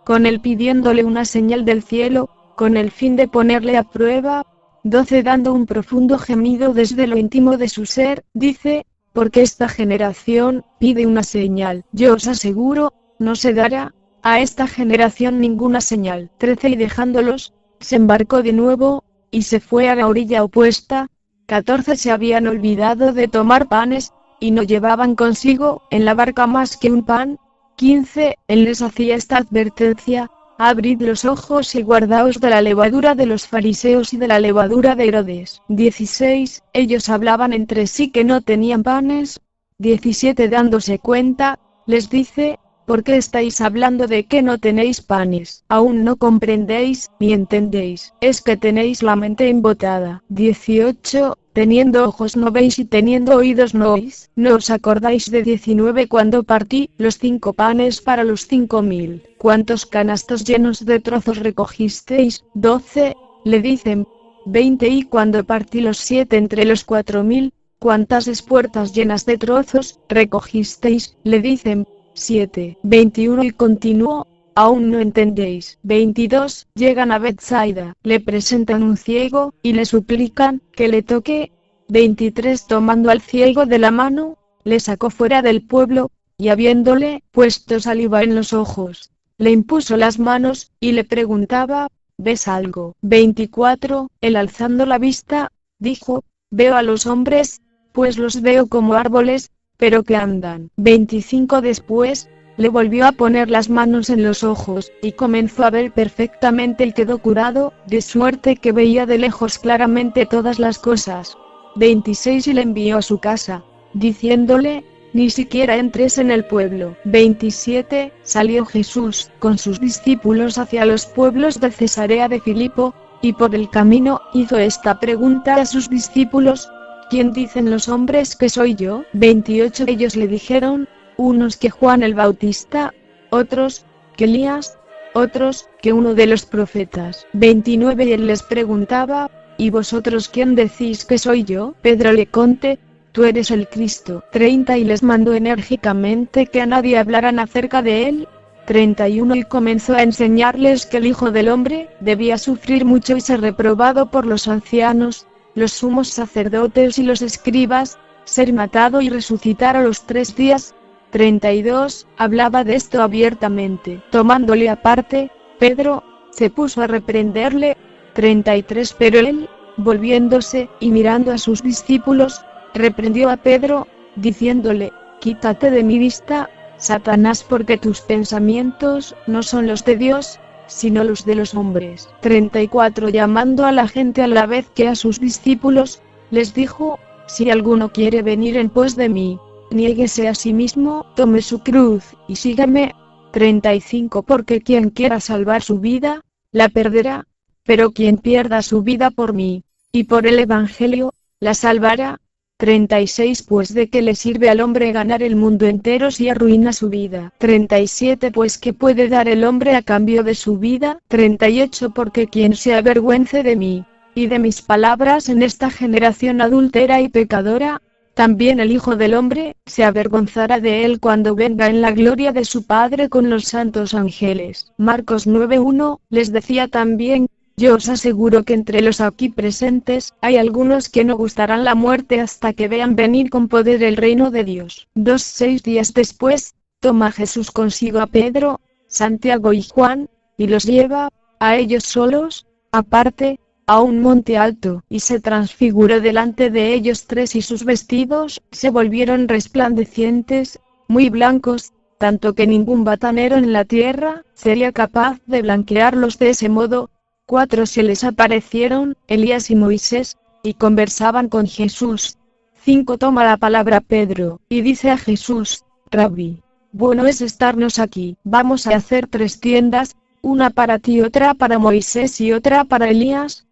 con él pidiéndole una señal del cielo, con el fin de ponerle a prueba. 12 Dando un profundo gemido desde lo íntimo de su ser, dice, porque esta generación pide una señal. Yo os aseguro, no se dará a esta generación ninguna señal. 13 Y dejándolos, se embarcó de nuevo, y se fue a la orilla opuesta. 14 Se habían olvidado de tomar panes, y no llevaban consigo en la barca más que un pan. 15 Él les hacía esta advertencia: abrid los ojos y guardaos de la levadura de los fariseos y de la levadura de Herodes. 16 Ellos hablaban entre sí que no tenían panes. 17 Dándose cuenta, les dice: ¿por qué estáis hablando de que no tenéis panes? ¿Aún no comprendéis, ni entendéis? ¿Es que tenéis la mente embotada? 18 Teniendo ojos no veis y teniendo oídos no oís. ¿No os acordáis de 19 cuando partí los 5 panes para los 5000? ¿Cuántos canastos llenos de trozos recogisteis? 12 Le dicen. 20 Y cuando partí los 7 entre los 4000, ¿cuántas espuertas llenas de trozos recogisteis? Le dicen. 7. 21 Y continuó: aún no entendéis. 22 Llegan a Betsaida, le presentan un ciego, y le suplican que le toque. 23 Tomando al ciego de la mano, le sacó fuera del pueblo, y habiéndole puesto saliva en los ojos, le impuso las manos, y le preguntaba: ¿ves algo? 24 Él alzando la vista, dijo: veo a los hombres, pues los veo como árboles, pero que andan. 25 Después, le volvió a poner las manos en los ojos, y comenzó a ver perfectamente y quedó curado, de suerte que veía de lejos claramente todas las cosas. 26 Y le envió a su casa, diciéndole: ni siquiera entres en el pueblo. 27 Salió Jesús con sus discípulos hacia los pueblos de Cesarea de Filipo, y por el camino hizo esta pregunta a sus discípulos: ¿quién dicen los hombres que soy yo? 28 Ellos le dijeron: unos que Juan el Bautista, otros que Elías, otros que uno de los profetas. 29 Y él les preguntaba: ¿y vosotros quién decís que soy yo? Pedro le contestó: tú eres el Cristo. 30 Y les mandó enérgicamente que a nadie hablaran acerca de él. 31 Y comenzó a enseñarles que el Hijo del Hombre debía sufrir mucho y ser reprobado por los ancianos, los sumos sacerdotes y los escribas, ser matado y resucitar a los 3 días. 32 Hablaba de esto abiertamente. Tomándole aparte, Pedro se puso a reprenderle. 33 Pero él, volviéndose y mirando a sus discípulos, reprendió a Pedro, diciéndole: quítate de mi vista, Satanás, porque tus pensamientos no son los de Dios, sino los de los hombres. 34 Llamando a la gente a la vez que a sus discípulos, les dijo: si alguno quiere venir en pos de mí, niéguese a sí mismo, tome su cruz, y sígame. 35 Porque quien quiera salvar su vida, la perderá, pero quien pierda su vida por mí, y por el Evangelio, la salvará. 36 Pues de qué le sirve al hombre ganar el mundo entero si arruina su vida. 37 Pues qué puede dar el hombre a cambio de su vida. 38 Porque quien se avergüence de mí, y de mis palabras en esta generación adúltera y pecadora, también el Hijo del Hombre se avergonzará de él cuando venga en la gloria de su Padre con los santos ángeles. Marcos 9:1 Les decía también: yo os aseguro que entre los aquí presentes hay algunos que no gustarán la muerte hasta que vean venir con poder el reino de Dios. 6 días después, toma Jesús consigo a Pedro, Santiago y Juan, y los lleva, a ellos solos, aparte, a un monte alto, y se transfiguró delante de ellos 3 y sus vestidos se volvieron resplandecientes, muy blancos, tanto que ningún batanero en la tierra sería capaz de blanquearlos de ese modo. 4 Se les aparecieron Elías y Moisés, y conversaban con Jesús. 5 Toma la palabra Pedro, y dice a Jesús: Rabí, bueno es estarnos aquí. Vamos a hacer 3 tiendas, una para ti, otra para Moisés y otra para Elías.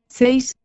6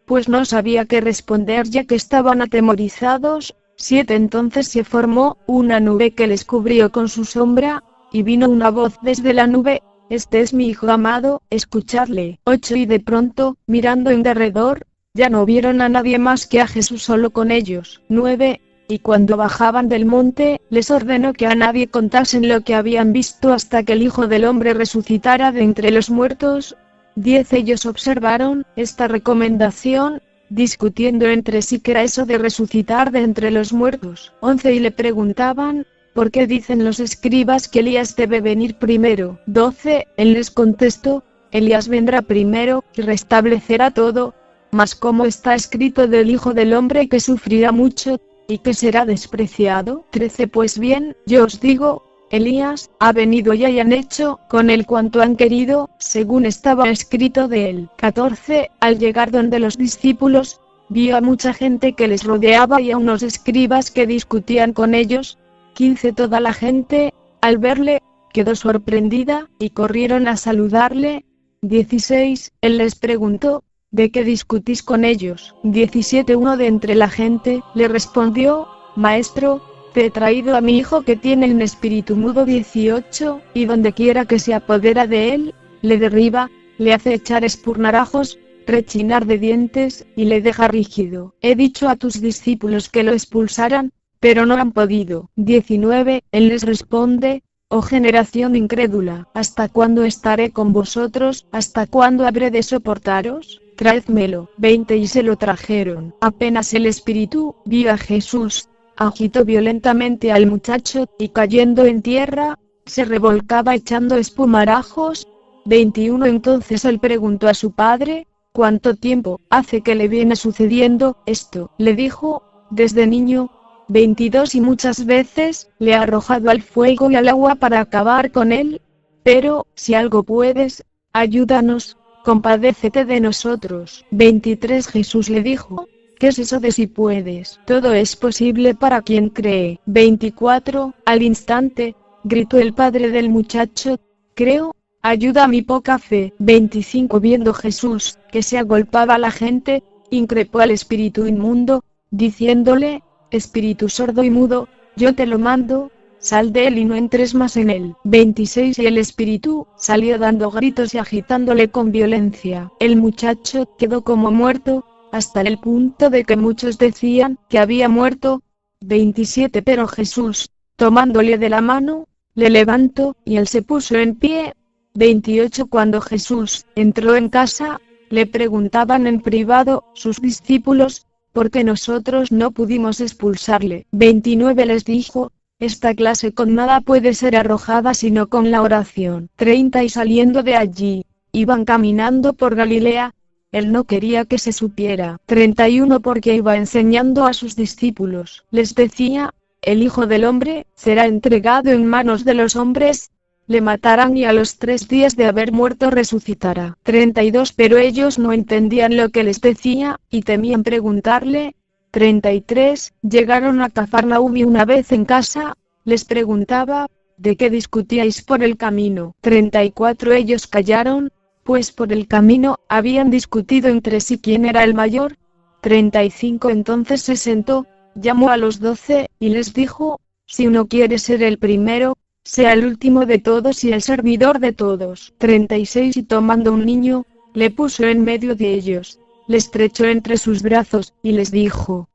Pues no sabía qué responder ya que estaban atemorizados. 7 Entonces se formó una nube que les cubrió con su sombra, y vino una voz desde la nube: este es mi Hijo amado, escuchadle. 8 Y de pronto, mirando en derredor, ya no vieron a nadie más que a Jesús solo con ellos. 9 y cuando bajaban del monte, les ordenó que a nadie contasen lo que habían visto hasta que el Hijo del Hombre resucitara de entre los muertos. 10 Ellos observaron esta recomendación, discutiendo entre sí qué era eso de resucitar de entre los muertos. 11 Y le preguntaban, ¿por qué dicen los escribas que Elías debe venir primero? 12 Él les contestó, Elías vendrá primero, y restablecerá todo, mas como está escrito del Hijo del Hombre que sufrirá mucho, y que será despreciado. 13 Pues bien, yo os digo, Elías ha venido ya y han hecho con él cuanto han querido, según estaba escrito de él. 14 Al llegar donde los discípulos, vio a mucha gente que les rodeaba y a unos escribas que discutían con ellos. 15 Toda la gente, al verle, quedó sorprendida, y corrieron a saludarle. 16 Él les preguntó, ¿de qué discutís con ellos? 17 Uno de entre la gente le respondió, Maestro, te he traído a mi hijo que tiene un espíritu mudo. 18 Y donde quiera que se apodera de él, le derriba, le hace echar espurnarajos, rechinar de dientes, y le deja rígido. He dicho a tus discípulos que lo expulsaran, pero no han podido. 19 Él les responde, oh generación incrédula, ¿hasta cuándo estaré con vosotros? ¿Hasta cuándo habré de soportaros? Traédmelo. 20 Y se lo trajeron. Apenas el espíritu vio a Jesús, agitó violentamente al muchacho, y cayendo en tierra, se revolcaba echando espumarajos. 21 Entonces él preguntó a su padre, ¿cuánto tiempo hace que le viene sucediendo esto? Le dijo, desde niño. 22 Y muchas veces le ha arrojado al fuego y al agua para acabar con él. Pero, si algo puedes, ayúdanos, compadécete de nosotros. 23 Jesús le dijo, ¿qué es eso de si puedes? Todo es posible para quien cree. 24 Al instante, gritó el padre del muchacho, creo, ayuda a mi poca fe. 25 Viendo Jesús, que se agolpaba a la gente, increpó al espíritu inmundo, diciéndole, espíritu sordo y mudo, yo te lo mando, sal de él y no entres más en él. 26 Y el espíritu salió dando gritos y agitándole con violencia. El muchacho quedó como muerto, hasta el punto de que muchos decían que había muerto. 27 Pero Jesús, tomándole de la mano, le levantó, y él se puso en pie. 28 Cuando Jesús entró en casa, le preguntaban en privado sus discípulos, ¿por qué nosotros no pudimos expulsarle? 29 Les dijo, esta clase con nada puede ser arrojada sino con la oración. 30 Y saliendo de allí, iban caminando por Galilea, él no quería que se supiera. 31 Porque iba enseñando a sus discípulos, les decía, el Hijo del Hombre será entregado en manos de los hombres, le matarán y a los 3 días de haber muerto resucitará. 32 Pero ellos no entendían lo que les decía, y temían preguntarle. 33 Llegaron a Cafarnaúm y una vez en casa, les preguntaba, ¿de qué discutíais por el camino? 34 Ellos callaron, pues por el camino habían discutido entre sí quién era el mayor. 35 Entonces se sentó, llamó a los 12, y les dijo, si uno quiere ser el primero, sea el último de todos y el servidor de todos. 36 Y tomando un niño, le puso en medio de ellos, le estrechó entre sus brazos, y les dijo.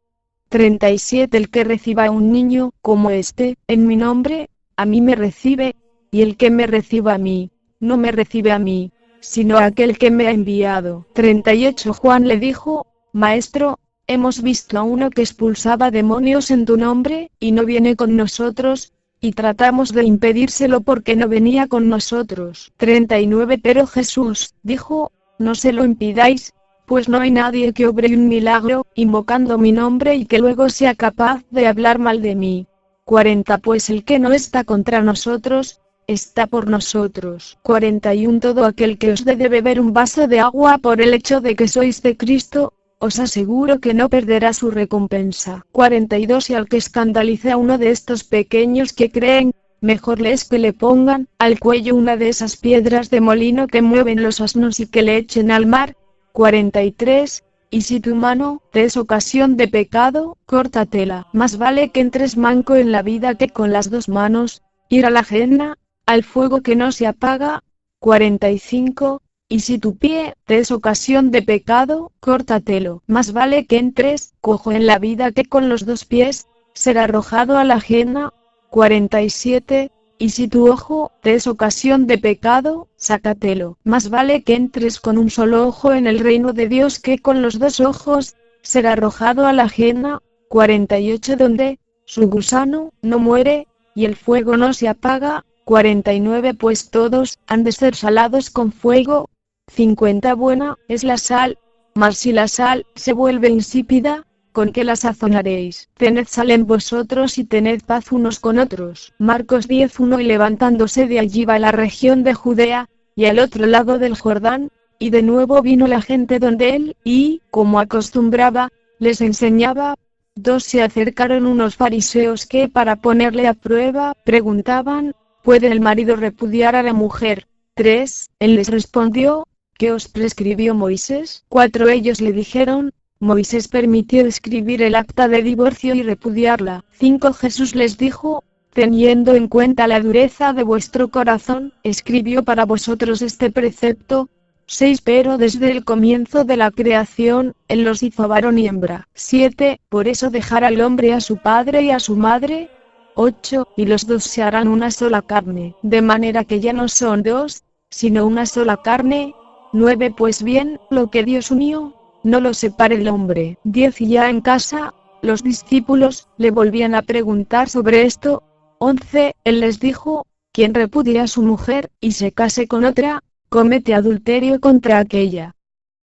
37 El que reciba a un niño, como este, en mi nombre, a mí me recibe, y el que me reciba a mí, no me recibe a mí, sino a aquel que me ha enviado. 38 Juan le dijo, Maestro, hemos visto a uno que expulsaba demonios en tu nombre, y no viene con nosotros, y tratamos de impedírselo porque no venía con nosotros. 39 Pero Jesús dijo, no se lo impidáis, pues no hay nadie que obre un milagro, invocando mi nombre y que luego sea capaz de hablar mal de mí. 40 Pues el que no está contra nosotros, está por nosotros. 41 Todo aquel que os dé de beber un vaso de agua por el hecho de que sois de Cristo, os aseguro que no perderá su recompensa. 42 Y al que escandalice a uno de estos pequeños que creen, mejor le es que le pongan al cuello una de esas piedras de molino que mueven los asnos y que le echen al mar. 43 Y si tu mano te es ocasión de pecado, córtatela. Más vale que entres manco en la vida que con las 2 manos ir a la gehenna, al fuego que no se apaga. 45 Y si tu pie te es ocasión de pecado, córtatelo. Más vale que entres cojo en la vida que con los 2 pies será arrojado a la ajena. 47. Y si tu ojo te es ocasión de pecado, sácatelo. Más vale que entres con un solo ojo en el reino de Dios que con los dos ojos, será arrojado a la ajena. 48. Donde su gusano no muere, y el fuego no se apaga. 49. Pues todos han de ser salados con fuego. 50. Buena es la sal, mas si la sal se vuelve insípida, ¿con qué la sazonaréis? Tened sal en vosotros y tened paz unos con otros. Marcos 10:1. Y levantándose de allí va a la región de Judea, y al otro lado del Jordán, y de nuevo vino la gente donde él, y, como acostumbraba, les enseñaba. 2. Se acercaron unos fariseos que, para ponerle a prueba, preguntaban, ¿puede el marido repudiar a la mujer? 3. Él les respondió, ¿qué os prescribió Moisés? 4. Ellos le dijeron, Moisés permitió escribir el acta de divorcio y repudiarla. 5. Jesús les dijo, teniendo en cuenta la dureza de vuestro corazón, escribió para vosotros este precepto. 6. Pero desde el comienzo de la creación, Él los hizo varón y hembra. 7. Por eso dejará el hombre a su padre y a su madre. 8. Y los dos se harán una sola carne, de manera que ya no son dos, sino una sola carne. 9. Pues bien, lo que Dios unió, no lo separe el hombre. 10. Y ya en casa, los discípulos le volvían a preguntar sobre esto. 11. Él les dijo, quien repudie a su mujer, y se case con otra, comete adulterio contra aquella.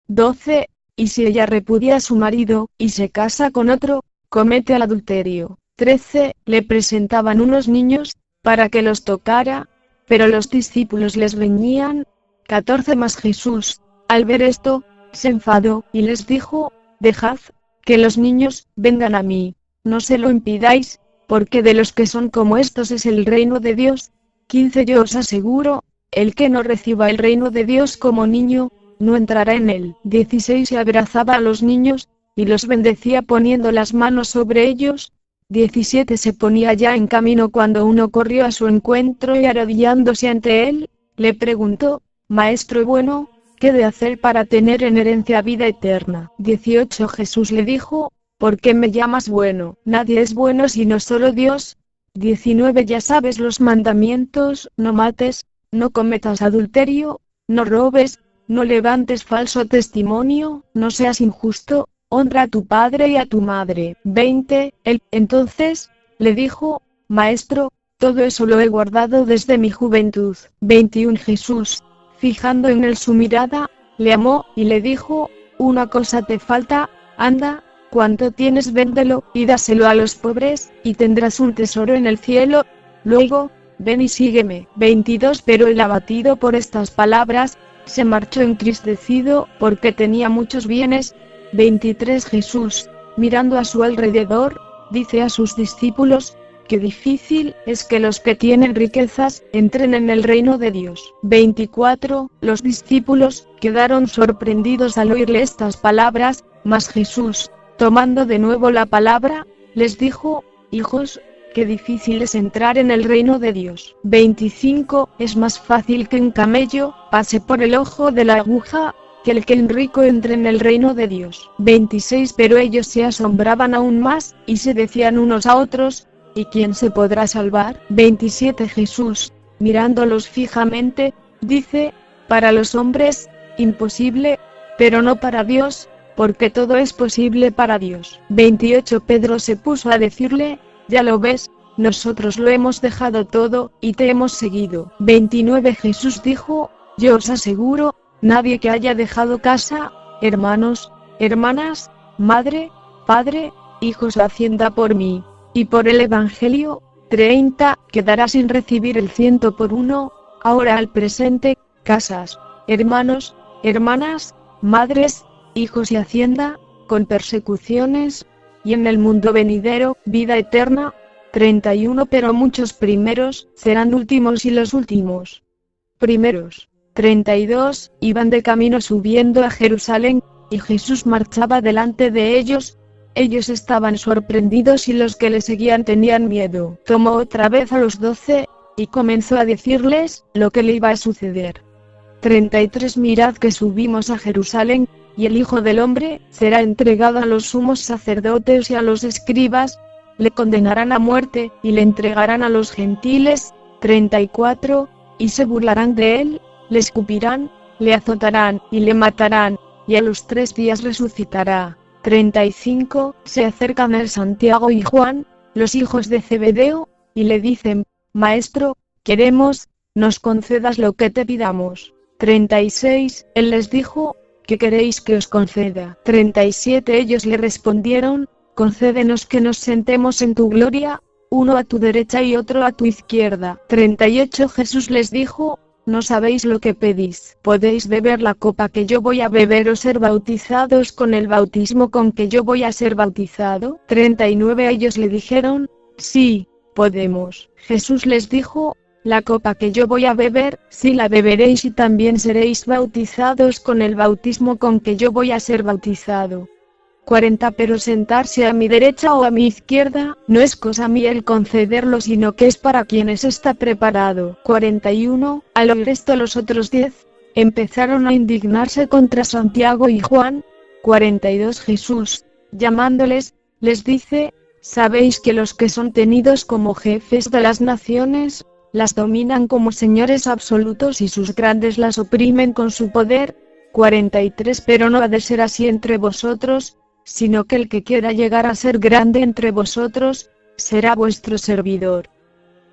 12. Y si ella repudia a su marido, y se casa con otro, comete el adulterio. 13. Le presentaban unos niños, para que los tocara, pero los discípulos les reñían. 14. Mas Jesús, al ver esto, se enfadó, y les dijo, dejad que los niños vengan a mí, no se lo impidáis, porque de los que son como estos es el reino de Dios. 15. Yo os aseguro, el que no reciba el reino de Dios como niño, no entrará en él. 16. Y abrazaba a los niños, y los bendecía poniendo las manos sobre ellos. 17. Se ponía ya en camino cuando uno corrió a su encuentro y arrodillándose ante él, le preguntó, Maestro bueno, ¿qué de hacer para tener en herencia vida eterna? 18. Jesús le dijo, ¿por qué me llamas bueno? Nadie es bueno sino solo Dios. 19. Ya sabes los mandamientos, no mates, no cometas adulterio, no robes, no levantes falso testimonio, no seas injusto, honra a tu padre y a tu madre. 20. Él, entonces, le dijo, Maestro, todo eso lo he guardado desde mi juventud. 21. Jesús, fijando en él su mirada, le amó, y le dijo, una cosa te falta, anda, cuanto tienes véndelo, y dáselo a los pobres, y tendrás un tesoro en el cielo, luego, ven y sígueme. 22. Pero el abatido por estas palabras, se marchó entristecido, porque tenía muchos bienes. 23. Jesús, mirando a su alrededor, dice a sus discípulos, qué difícil es que los que tienen riquezas entren en el reino de Dios. 24. Los discípulos quedaron sorprendidos al oírle estas palabras, mas Jesús, tomando de nuevo la palabra, les dijo, hijos, qué difícil es entrar en el reino de Dios. 25. Es más fácil que un camello pase por el ojo de la aguja, que el que un rico entre en el reino de Dios. 26. Pero ellos se asombraban aún más, y se decían unos a otros, ¿y quién se podrá salvar? 27. Jesús, mirándolos fijamente, dice, para los hombres, imposible, pero no para Dios, porque todo es posible para Dios. 28. Pedro se puso a decirle, ya lo ves, nosotros lo hemos dejado todo, y te hemos seguido. 29. Jesús dijo, yo os aseguro, nadie que haya dejado casa, hermanos, hermanas, madre, padre, hijos o hacienda por mí, y por el Evangelio, 30, quedará sin recibir el 100 por uno, ahora al presente, casas, hermanos, hermanas, madres, hijos y hacienda, con persecuciones, y en el mundo venidero, vida eterna. 31. Pero muchos primeros, serán últimos y los últimos primeros. 32. Iban de camino subiendo a Jerusalén, y Jesús marchaba delante de ellos. Ellos estaban sorprendidos y los que le seguían tenían miedo. Tomó otra vez a los 12, y comenzó a decirles lo que le iba a suceder. 33. Mirad que subimos a Jerusalén, y el Hijo del Hombre será entregado a los sumos sacerdotes y a los escribas, le condenarán a muerte, y le entregarán a los gentiles. 34, y se burlarán de él, le escupirán, le azotarán, y le matarán, y a los 3 días resucitará. 35, se acercan a él Santiago y Juan, los hijos de Zebedeo, y le dicen: Maestro, queremos, nos concedas lo que te pidamos. 36, él les dijo: ¿qué queréis que os conceda? 37, ellos le respondieron: concédenos que nos sentemos en tu gloria, uno a tu derecha y otro a tu izquierda. 38, Jesús les dijo: no sabéis lo que pedís. ¿Podéis beber la copa que yo voy a beber o ser bautizados con el bautismo con que yo voy a ser bautizado? 39, ellos le dijeron: sí, podemos. Jesús les dijo: la copa que yo voy a beber, sí la beberéis y también seréis bautizados con el bautismo con que yo voy a ser bautizado. 40, pero sentarse a mi derecha o a mi izquierda, no es cosa mía el concederlo, sino que es para quienes está preparado. 41, al oír esto los otros 10, empezaron a indignarse contra Santiago y Juan. 42, Jesús, llamándoles, les dice: ¿sabéis que los que son tenidos como jefes de las naciones, las dominan como señores absolutos y sus grandes las oprimen con su poder? 43, pero no ha de ser así entre vosotros, sino que el que quiera llegar a ser grande entre vosotros, será vuestro servidor.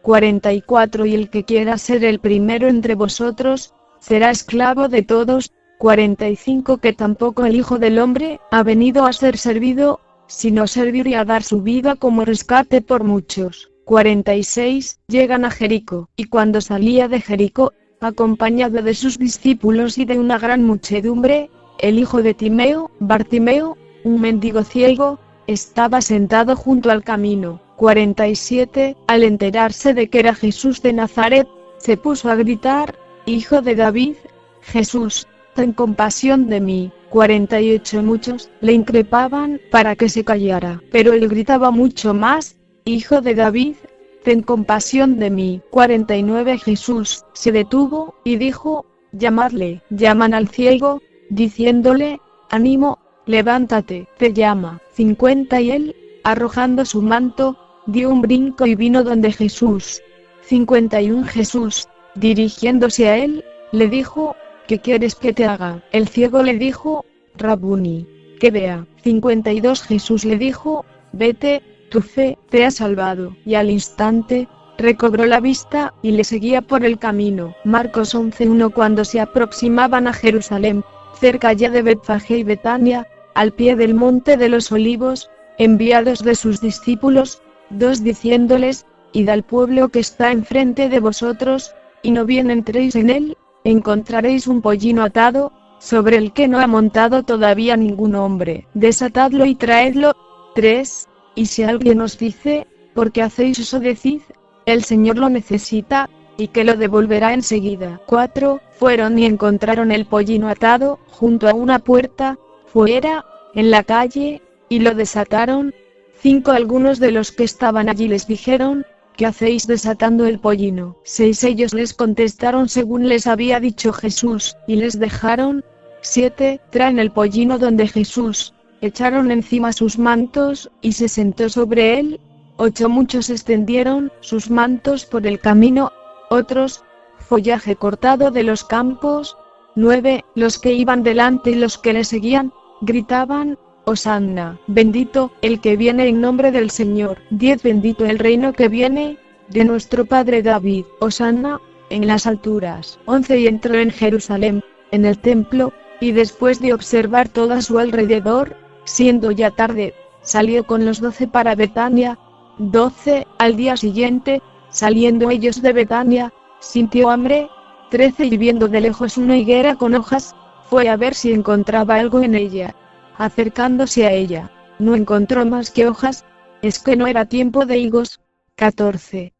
44, y el que quiera ser el primero entre vosotros, será esclavo de todos. 45, que tampoco el Hijo del Hombre ha venido a ser servido, sino servir y a dar su vida como rescate por muchos. 46, llegan a Jericó, y cuando salía de Jericó, acompañado de sus discípulos y de una gran muchedumbre, el hijo de Timeo, Bartimeo, un mendigo ciego, estaba sentado junto al camino. 47, al enterarse de que era Jesús de Nazaret, se puso a gritar: Hijo de David, Jesús, ten compasión de mí. 48, muchos le increpaban para que se callara, pero él gritaba mucho más: Hijo de David, ten compasión de mí. 49, Jesús se detuvo y dijo: llamadle. Llaman al ciego, diciéndole: ánimo, levántate, te llama. 50, y él, arrojando su manto, dio un brinco y vino donde Jesús. 51, Jesús, dirigiéndose a él, le dijo: ¿qué quieres que te haga? El ciego le dijo: Rabuni, que vea. 52, Jesús le dijo: vete, tu fe te ha salvado. Y al instante, recobró la vista, y le seguía por el camino. Marcos 11:1. Cuando se aproximaban a Jerusalén, cerca ya de Betfagé y Betania, al pie del monte de los olivos, enviados de sus discípulos, 2 diciéndoles: id al pueblo que está enfrente de vosotros, y no bien entréis en él, encontraréis un pollino atado, sobre el que no ha montado todavía ningún hombre. Desatadlo y traedlo. 3, y si alguien os dice: ¿por qué hacéis eso? Decid: el Señor lo necesita, y que lo devolverá enseguida. 4, fueron y encontraron el pollino atado, junto a una puerta, fuera, en la calle, y lo desataron. 5, algunos de los que estaban allí les dijeron: ¿qué hacéis desatando el pollino? 6, ellos les contestaron según les había dicho Jesús, y les dejaron. 7, traen el pollino donde Jesús, echaron encima sus mantos, y se sentó sobre él. 8, muchos extendieron sus mantos por el camino, otros, follaje cortado de los campos. 9, los que iban delante y los que le seguían, gritaban: Hosanna, bendito el que viene en nombre del Señor. 10, bendito el reino que viene de nuestro Padre David. Hosanna en las alturas. 11, y entró en Jerusalén, en el templo, y después de observar todo a su alrededor, siendo ya tarde, salió con los 12 para Betania. 12, al día siguiente, saliendo ellos de Betania, sintió hambre. 13, y viendo de lejos una higuera con hojas, fue a ver si encontraba algo en ella. Acercándose a ella, no encontró más que hojas, es que no era tiempo de higos. 14.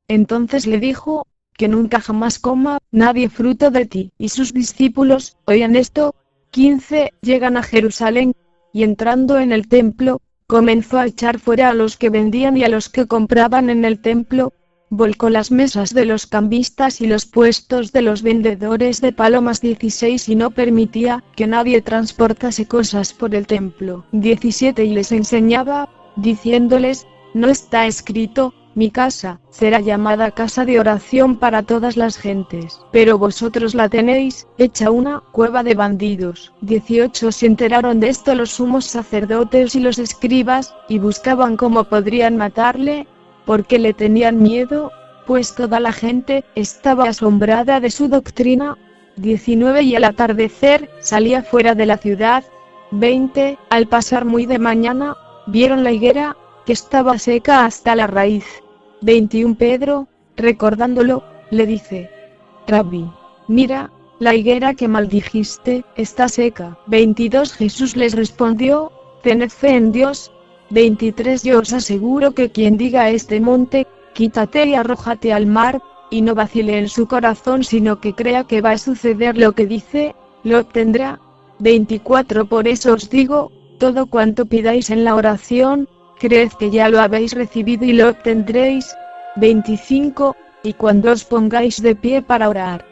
Entonces le dijo: que nunca jamás coma nadie fruto de ti. Y sus discípulos oían esto. 15, llegan a Jerusalén, y entrando en el templo, comenzó a echar fuera a los que vendían y a los que compraban en el templo, volcó las mesas de los cambistas y los puestos de los vendedores de palomas. 16, y no permitía que nadie transportase cosas por el templo. 17, y les enseñaba, diciéndoles: ¿no está escrito: mi casa será llamada casa de oración para todas las gentes? Pero vosotros la tenéis hecha una cueva de bandidos. 18. Se enteraron de esto los sumos sacerdotes y los escribas, y buscaban cómo podrían matarle, porque le tenían miedo, pues toda la gente estaba asombrada de su doctrina. 19. Y al atardecer, salía fuera de la ciudad. 20. Al pasar muy de mañana, vieron la higuera, que estaba seca hasta la raíz. 21. Pedro, recordándolo, le dice: Rabí, mira, la higuera que maldijiste está seca. 22. Jesús les respondió: tened fe en Dios. 23. Yo os aseguro que quien diga a este monte: quítate y arrójate al mar, y no vacile en su corazón, sino que crea que va a suceder lo que dice, lo obtendrá. 24. Por eso os digo, todo cuanto pidáis en la oración, creed que ya lo habéis recibido y lo obtendréis. 25. Y cuando os pongáis de pie para orar,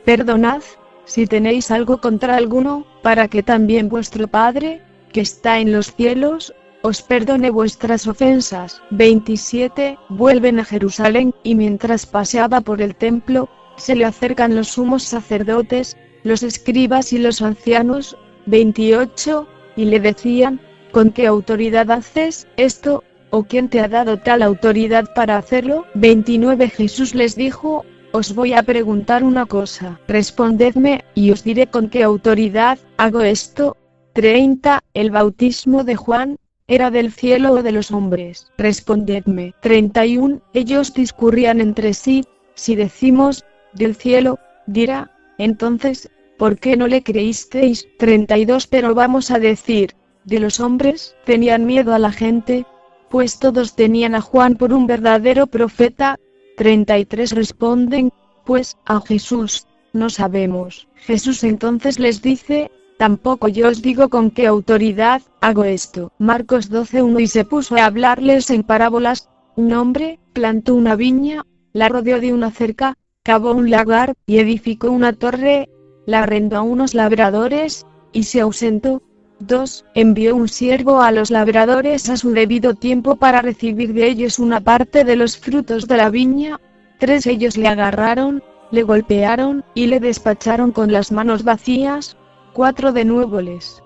perdonad, si tenéis algo contra alguno, para que también vuestro Padre, que está en los cielos, os perdone vuestras ofensas. 27. Vuelven a Jerusalén, y mientras paseaba por el templo, se le acercan los sumos sacerdotes, los escribas y los ancianos. 28. Y le decían: ¿con qué autoridad haces esto? ¿O quién te ha dado tal autoridad para hacerlo? 29. Jesús les dijo: os voy a preguntar una cosa, respondedme, y os diré con qué autoridad hago esto. 30. ¿El bautismo de Juan era del cielo o de los hombres? Respondedme. 31. Ellos discurrían entre sí: si decimos: del cielo, dirá, entonces, ¿por qué no le creísteis? 32. Pero vamos a decir: de los hombres. Tenían miedo a la gente, pues todos tenían a Juan por un verdadero profeta. 33. Responden, pues, a Jesús: no sabemos. Jesús entonces les dice: tampoco yo os digo con qué autoridad hago esto. Marcos 12:1. Y se puso a hablarles en parábolas: un hombre plantó una viña, la rodeó de una cerca, cavó un lagar, y edificó una torre, la arrendó a unos labradores, y se ausentó. 2. Envió un siervo a los labradores a su debido tiempo para recibir de ellos una parte de los frutos de la viña. 3. Ellos le agarraron, le golpearon, y le despacharon con las manos vacías. 4. De nuevo les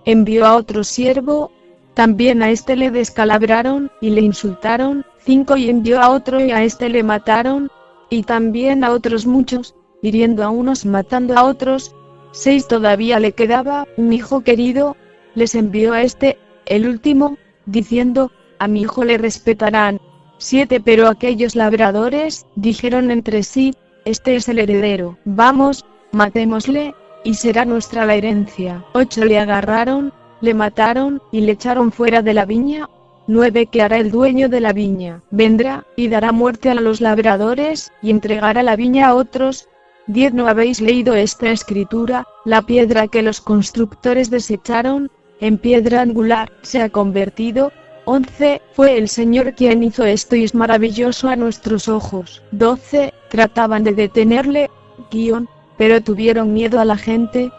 envió a otro siervo, también a este le descalabraron, y le insultaron. 5. Y envió a otro, y a este le mataron, y también a otros muchos, hiriendo a unos, matando a otros. 6. Todavía le quedaba un hijo querido, les envió a este, el último, diciendo: a mi hijo le respetarán. 7. Pero aquellos labradores dijeron entre sí: este es el heredero, vamos, matémosle, y será nuestra la herencia. 8. Le agarraron, le mataron, y le echaron fuera de la viña. 9. ¿Qué hará el dueño de la viña? Vendrá, y dará muerte a los labradores, y entregará la viña a otros. 10. ¿No habéis leído esta escritura? La piedra que los constructores desecharon, en piedra angular, se ha convertido. 11. Fue el Señor quien hizo esto y es maravilloso a nuestros ojos. 12. Trataban de detenerle, pero tuvieron miedo a la gente,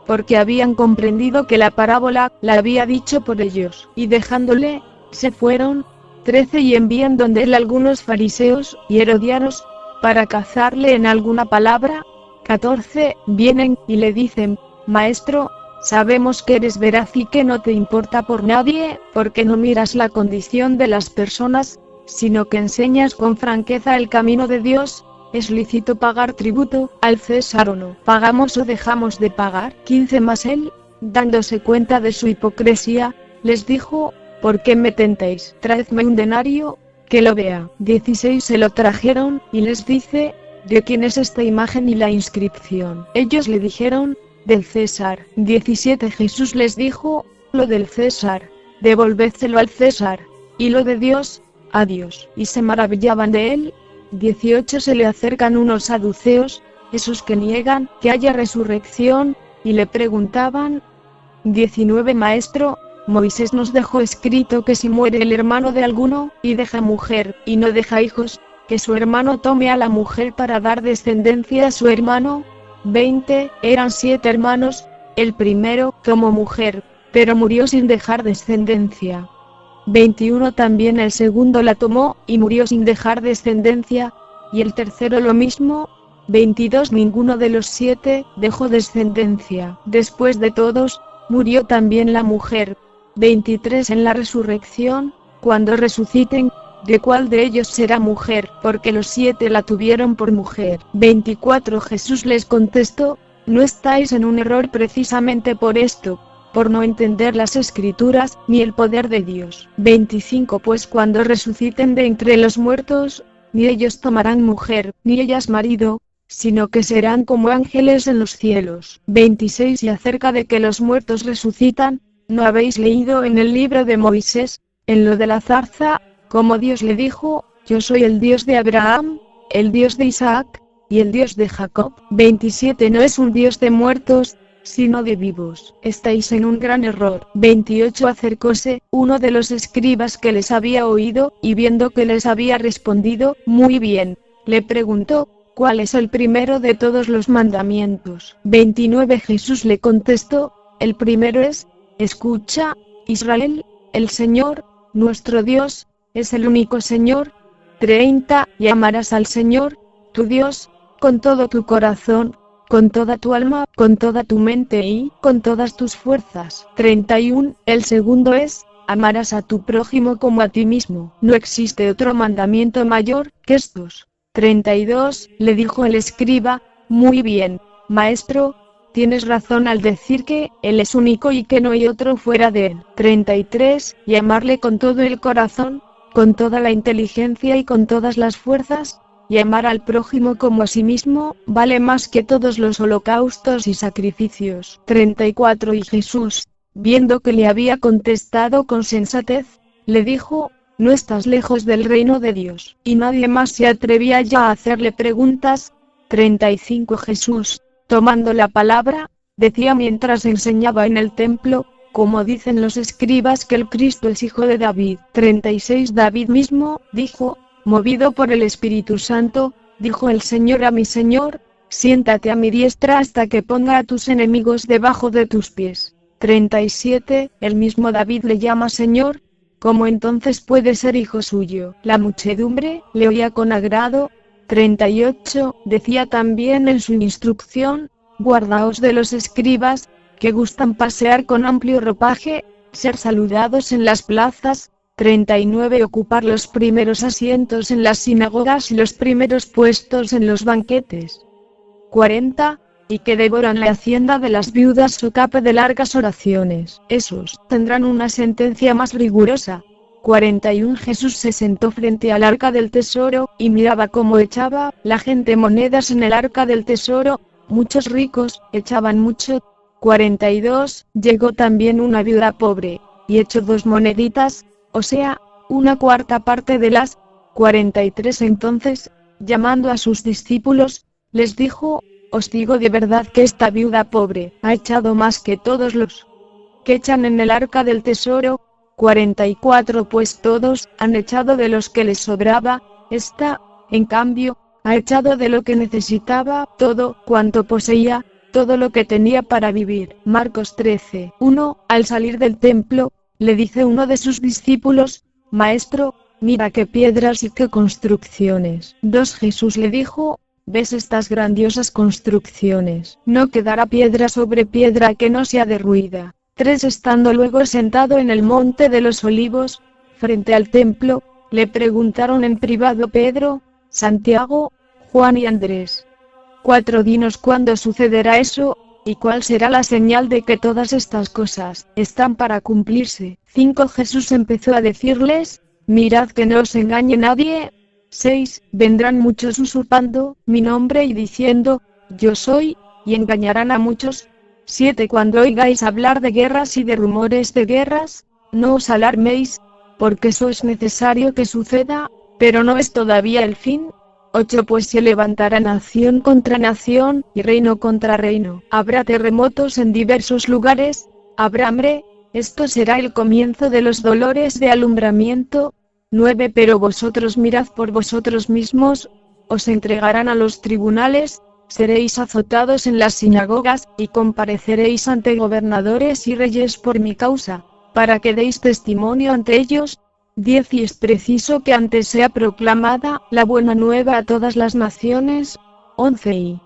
porque habían comprendido que la parábola la había dicho por ellos. Y dejándole, se fueron. 13. Y envían donde él algunos fariseos y herodianos, para cazarle en alguna palabra. 14. Vienen, y le dicen: Maestro, sabemos que eres veraz y que no te importa por nadie, porque no miras la condición de las personas, sino que enseñas con franqueza el camino de Dios. ¿Es lícito pagar tributo al César o no? ¿Pagamos o dejamos de pagar? 15. Mas él, dándose cuenta de su hipocresía, les dijo: ¿por qué me tentáis? Traedme un denario, que lo vea. 16. Se lo trajeron, y les dice: ¿de quién es esta imagen y la inscripción? Ellos le dijeron: del César. 17. Jesús les dijo: lo del César, devolvédselo al César, y lo de Dios, a Dios. Y se maravillaban de él. 18. Se le acercan unos saduceos, esos que niegan que haya resurrección, y le preguntaban. 19. Maestro, Moisés nos dejó escrito que si muere el hermano de alguno, y deja mujer, y no deja hijos, que su hermano tome a la mujer para dar descendencia a su hermano. 20. Eran 7 hermanos, el primero tomó mujer, pero murió sin dejar descendencia. 21 También el segundo la tomó, y murió sin dejar descendencia, y el tercero lo mismo. 22 Ninguno de los 7 dejó descendencia. Después de todos, murió también la mujer. 23 En la resurrección, cuando resuciten, ¿de cuál de ellos será mujer? Porque los 7 la tuvieron por mujer. 24 Jesús les contestó, no estáis en un error precisamente por esto, por no entender las Escrituras, ni el poder de Dios. 25 Pues cuando resuciten de entre los muertos, ni ellos tomarán mujer, ni ellas marido, sino que serán como ángeles en los cielos. 26 Y acerca de que los muertos resucitan, ¿no habéis leído en el libro de Moisés, en lo de la zarza, como Dios le dijo, yo soy el Dios de Abraham, el Dios de Isaac, y el Dios de Jacob? 27 No es un Dios de muertos, sino de vivos. Estáis en un gran error. 28 Acercóse uno de los escribas que les había oído, y viendo que les había respondido, muy bien, le preguntó, ¿cuál es el primero de todos los mandamientos? 29 Jesús le contestó, el primero es, escucha, Israel, el Señor, nuestro Dios, es el único Señor. 30 Y amarás al Señor, tu Dios, con todo tu corazón, con toda tu alma, con toda tu mente y con todas tus fuerzas. 31 El segundo es, amarás a tu prójimo como a ti mismo. No existe otro mandamiento mayor que estos. 32 Le dijo el escriba, muy bien, maestro, tienes razón al decir que Él es único y que no hay otro fuera de Él. 33 Y amarle con todo el corazón, con toda la inteligencia y con todas las fuerzas, y amar al prójimo como a sí mismo, vale más que todos los holocaustos y sacrificios. 34 Y Jesús, viendo que le había contestado con sensatez, le dijo, no estás lejos del reino de Dios. Y nadie más se atrevía ya a hacerle preguntas. 35 Jesús, tomando la palabra, decía mientras enseñaba en el templo, como dicen los escribas que el Cristo es hijo de David. 36 David mismo, dijo, movido por el Espíritu Santo, dijo el Señor a mi Señor, siéntate a mi diestra hasta que ponga a tus enemigos debajo de tus pies. 37 El mismo David le llama Señor, ¿cómo entonces puede ser hijo suyo? La muchedumbre le oía con agrado. 38 Decía también en su instrucción, guardaos de los escribas, que gustan pasear con amplio ropaje, ser saludados en las plazas. 39 Ocupar los primeros asientos en las sinagogas y los primeros puestos en los banquetes. 40 Y que devoran la hacienda de las viudas socape de largas oraciones. Esos tendrán una sentencia más rigurosa. 41 Jesús se sentó frente al arca del tesoro, y miraba cómo echaba la gente monedas en el arca del tesoro, muchos ricos echaban mucho. 42 Llegó también una viuda pobre, y echó 2 moneditas, o sea, 1/4 parte de las. 43 Entonces, llamando a sus discípulos, les dijo, os digo de verdad que esta viuda pobre ha echado más que todos los que echan en el arca del tesoro. 44 Pues todos han echado de los que les sobraba, esta, en cambio, ha echado de lo que necesitaba, todo cuanto poseía, todo lo que tenía para vivir. Marcos 13:1 Al salir del templo, le dice uno de sus discípulos, Maestro, mira qué piedras y qué construcciones. 2 Jesús le dijo, ¿ves estas grandiosas construcciones? No quedará piedra sobre piedra que no sea derruida. 3 Estando luego sentado en el monte de los olivos, frente al templo, le preguntaron en privado Pedro, Santiago, Juan y Andrés. 4 Dinos cuándo sucederá eso, y cuál será la señal de que todas estas cosas están para cumplirse. 5 Jesús empezó a decirles, mirad que no os engañe nadie. 6 Vendrán muchos usurpando mi nombre y diciendo, yo soy, y engañarán a muchos. 7 Cuando oigáis hablar de guerras y de rumores de guerras, no os alarméis, porque eso es necesario que suceda, pero no es todavía el fin. 8 Pues se levantará nación contra nación, y reino contra reino. Habrá terremotos en diversos lugares, habrá hambre, esto será el comienzo de los dolores de alumbramiento. 9 Pero vosotros mirad por vosotros mismos, os entregarán a los tribunales, seréis azotados en las sinagogas, y compareceréis ante gobernadores y reyes por mi causa, para que deis testimonio ante ellos. 10 Y es preciso que antes sea proclamada la buena nueva a todas las naciones. 11 Y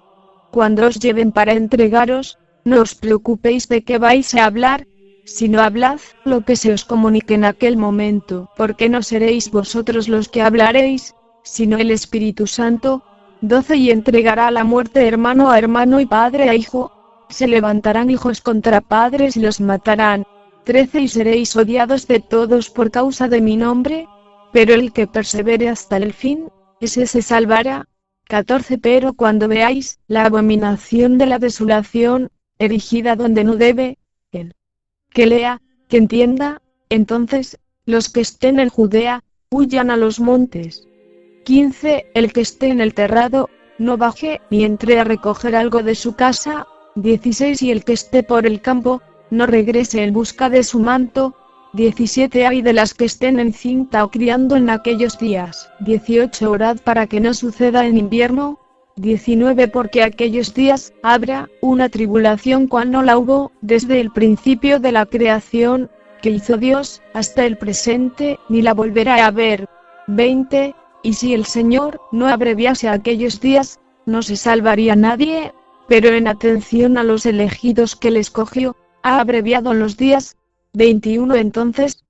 cuando os lleven para entregaros, no os preocupéis de qué vais a hablar, sino hablad lo que se os comunique en aquel momento, porque no seréis vosotros los que hablaréis, sino el Espíritu Santo. 12 Y entregará a la muerte hermano a hermano y padre a hijo. Se levantarán hijos contra padres y los matarán. 13 Y seréis odiados de todos por causa de mi nombre, pero el que persevere hasta el fin, ese se salvará. 14 Pero cuando veáis la abominación de la desolación, erigida donde no debe, el que lea, que entienda, entonces, los que estén en Judea, huyan a los montes. 15 El que esté en el terrado, no baje ni entre a recoger algo de su casa. 16 Y el que esté por el campo, no regrese en busca de su manto. 17 Ay de las que estén encinta o criando en aquellos días. 18 Orad para que no suceda en invierno. 19 Porque aquellos días habrá una tribulación cual no la hubo desde el principio de la creación que hizo Dios hasta el presente, ni la volverá a ver. 20 Y si el Señor no abreviase aquellos días, no se salvaría nadie, pero en atención a los elegidos que le escogió, ha abreviado los días. 21 Entonces,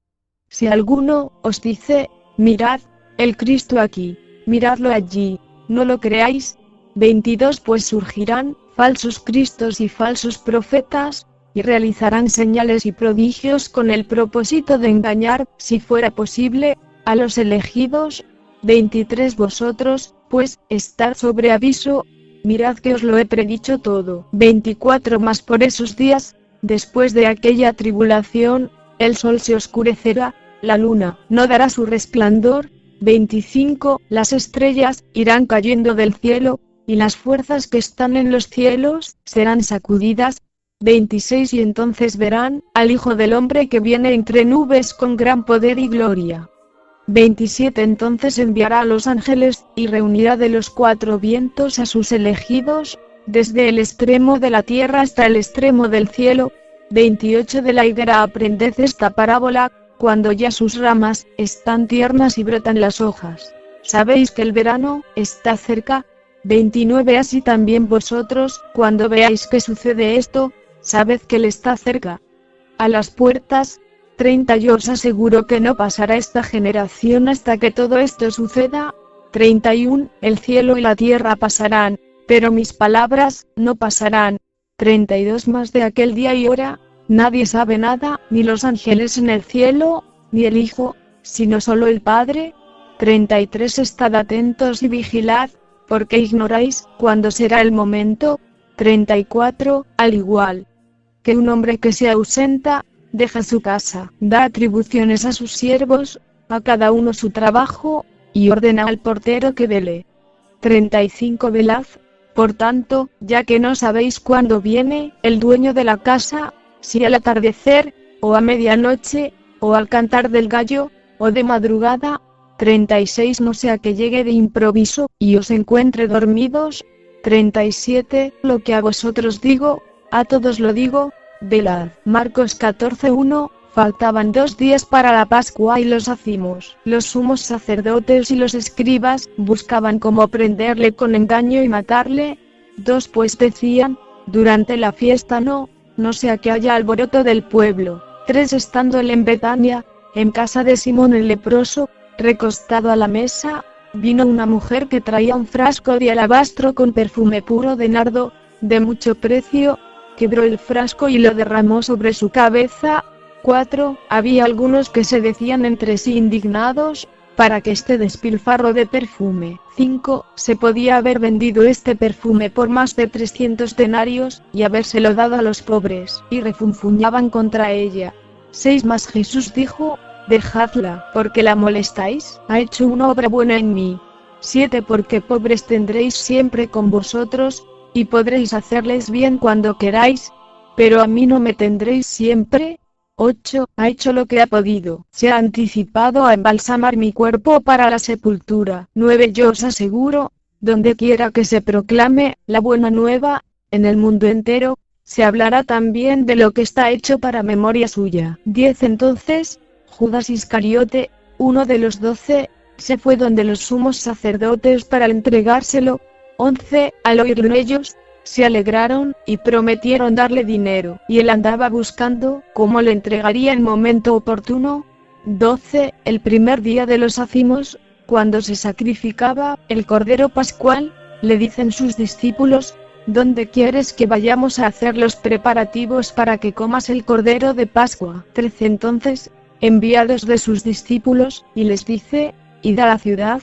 si alguno os dice, mirad, el Cristo aquí, miradlo allí, no lo creáis. 22 Pues surgirán falsos cristos y falsos profetas, y realizarán señales y prodigios con el propósito de engañar, si fuera posible, a los elegidos. 23 Vosotros, pues, estad sobre aviso, mirad que os lo he predicho todo. 24 Mas por esos días, después de aquella tribulación, el sol se oscurecerá, la luna no dará su resplandor. 25 Las estrellas irán cayendo del cielo, y las fuerzas que están en los cielos serán sacudidas. 26 Y entonces verán al Hijo del Hombre que viene entre nubes con gran poder y gloria. 27 Entonces enviará a los ángeles, y reunirá de los 4 vientos a sus elegidos, desde el extremo de la tierra hasta el extremo del cielo. 28 De la higuera aprended esta parábola, cuando ya sus ramas están tiernas y brotan las hojas. Sabéis que el verano está cerca. 29 Así también vosotros, cuando veáis que sucede esto, sabed que él está cerca, a las puertas. 30 Yo os aseguro que no pasará esta generación hasta que todo esto suceda. 31 El cielo y la tierra pasarán, pero mis palabras no pasarán. 32 Más de aquel día y hora, nadie sabe nada, ni los ángeles en el cielo, ni el Hijo, sino solo el Padre. 33 Estad atentos y vigilad, porque ignoráis cuándo será el momento. 34 Al igual que un hombre que se ausenta, deja su casa, da atribuciones a sus siervos, a cada uno su trabajo, y ordena al portero que vele. 35 Velad, por tanto, ya que no sabéis cuándo viene el dueño de la casa, si al atardecer, o a medianoche, o al cantar del gallo, o de madrugada. 36 No sea que llegue de improviso, y os encuentre dormidos. 37 Lo que a vosotros digo, a todos lo digo, velad. Marcos 14:1 Faltaban 2 días para la Pascua y los ázimos, los sumos sacerdotes y los escribas, buscaban cómo prenderle con engaño y matarle. 2 Pues decían, durante la fiesta no sea que haya alboroto del pueblo. 3 Estando él en Betania, en casa de Simón el leproso, recostado a la mesa, vino una mujer que traía un frasco de alabastro con perfume puro de nardo, de mucho precio, quebró el frasco y lo derramó sobre su cabeza. 4 Había algunos que se decían entre sí indignados, para que este despilfarro de perfume. 5 Se podía haber vendido este perfume por más de 300 denarios, y habérselo dado a los pobres, y refunfuñaban contra ella. 6 Mas Jesús dijo, dejadla, porque la molestáis, ha hecho una obra buena en mí. 7 Porque pobres tendréis siempre con vosotros, y podréis hacerles bien cuando queráis, pero a mí no me tendréis siempre. 8 Ha hecho lo que ha podido, se ha anticipado a embalsamar mi cuerpo para la sepultura. 9 Yo os aseguro, donde quiera que se proclame la buena nueva, en el mundo entero, se hablará también de lo que está hecho para memoria suya. 10. Entonces, Judas Iscariote, uno de los 12, se fue donde los sumos sacerdotes para entregárselo. 11. Al oírlo ellos, se alegraron, y prometieron darle dinero, y él andaba buscando cómo le entregaría en momento oportuno. 12. El primer día de los ázimos, cuando se sacrificaba el Cordero Pascual, le dicen sus discípulos: ¿Dónde quieres que vayamos a hacer los preparativos para que comas el Cordero de Pascua? 13. Entonces, envía 2 de sus discípulos, y les dice: Id a la ciudad,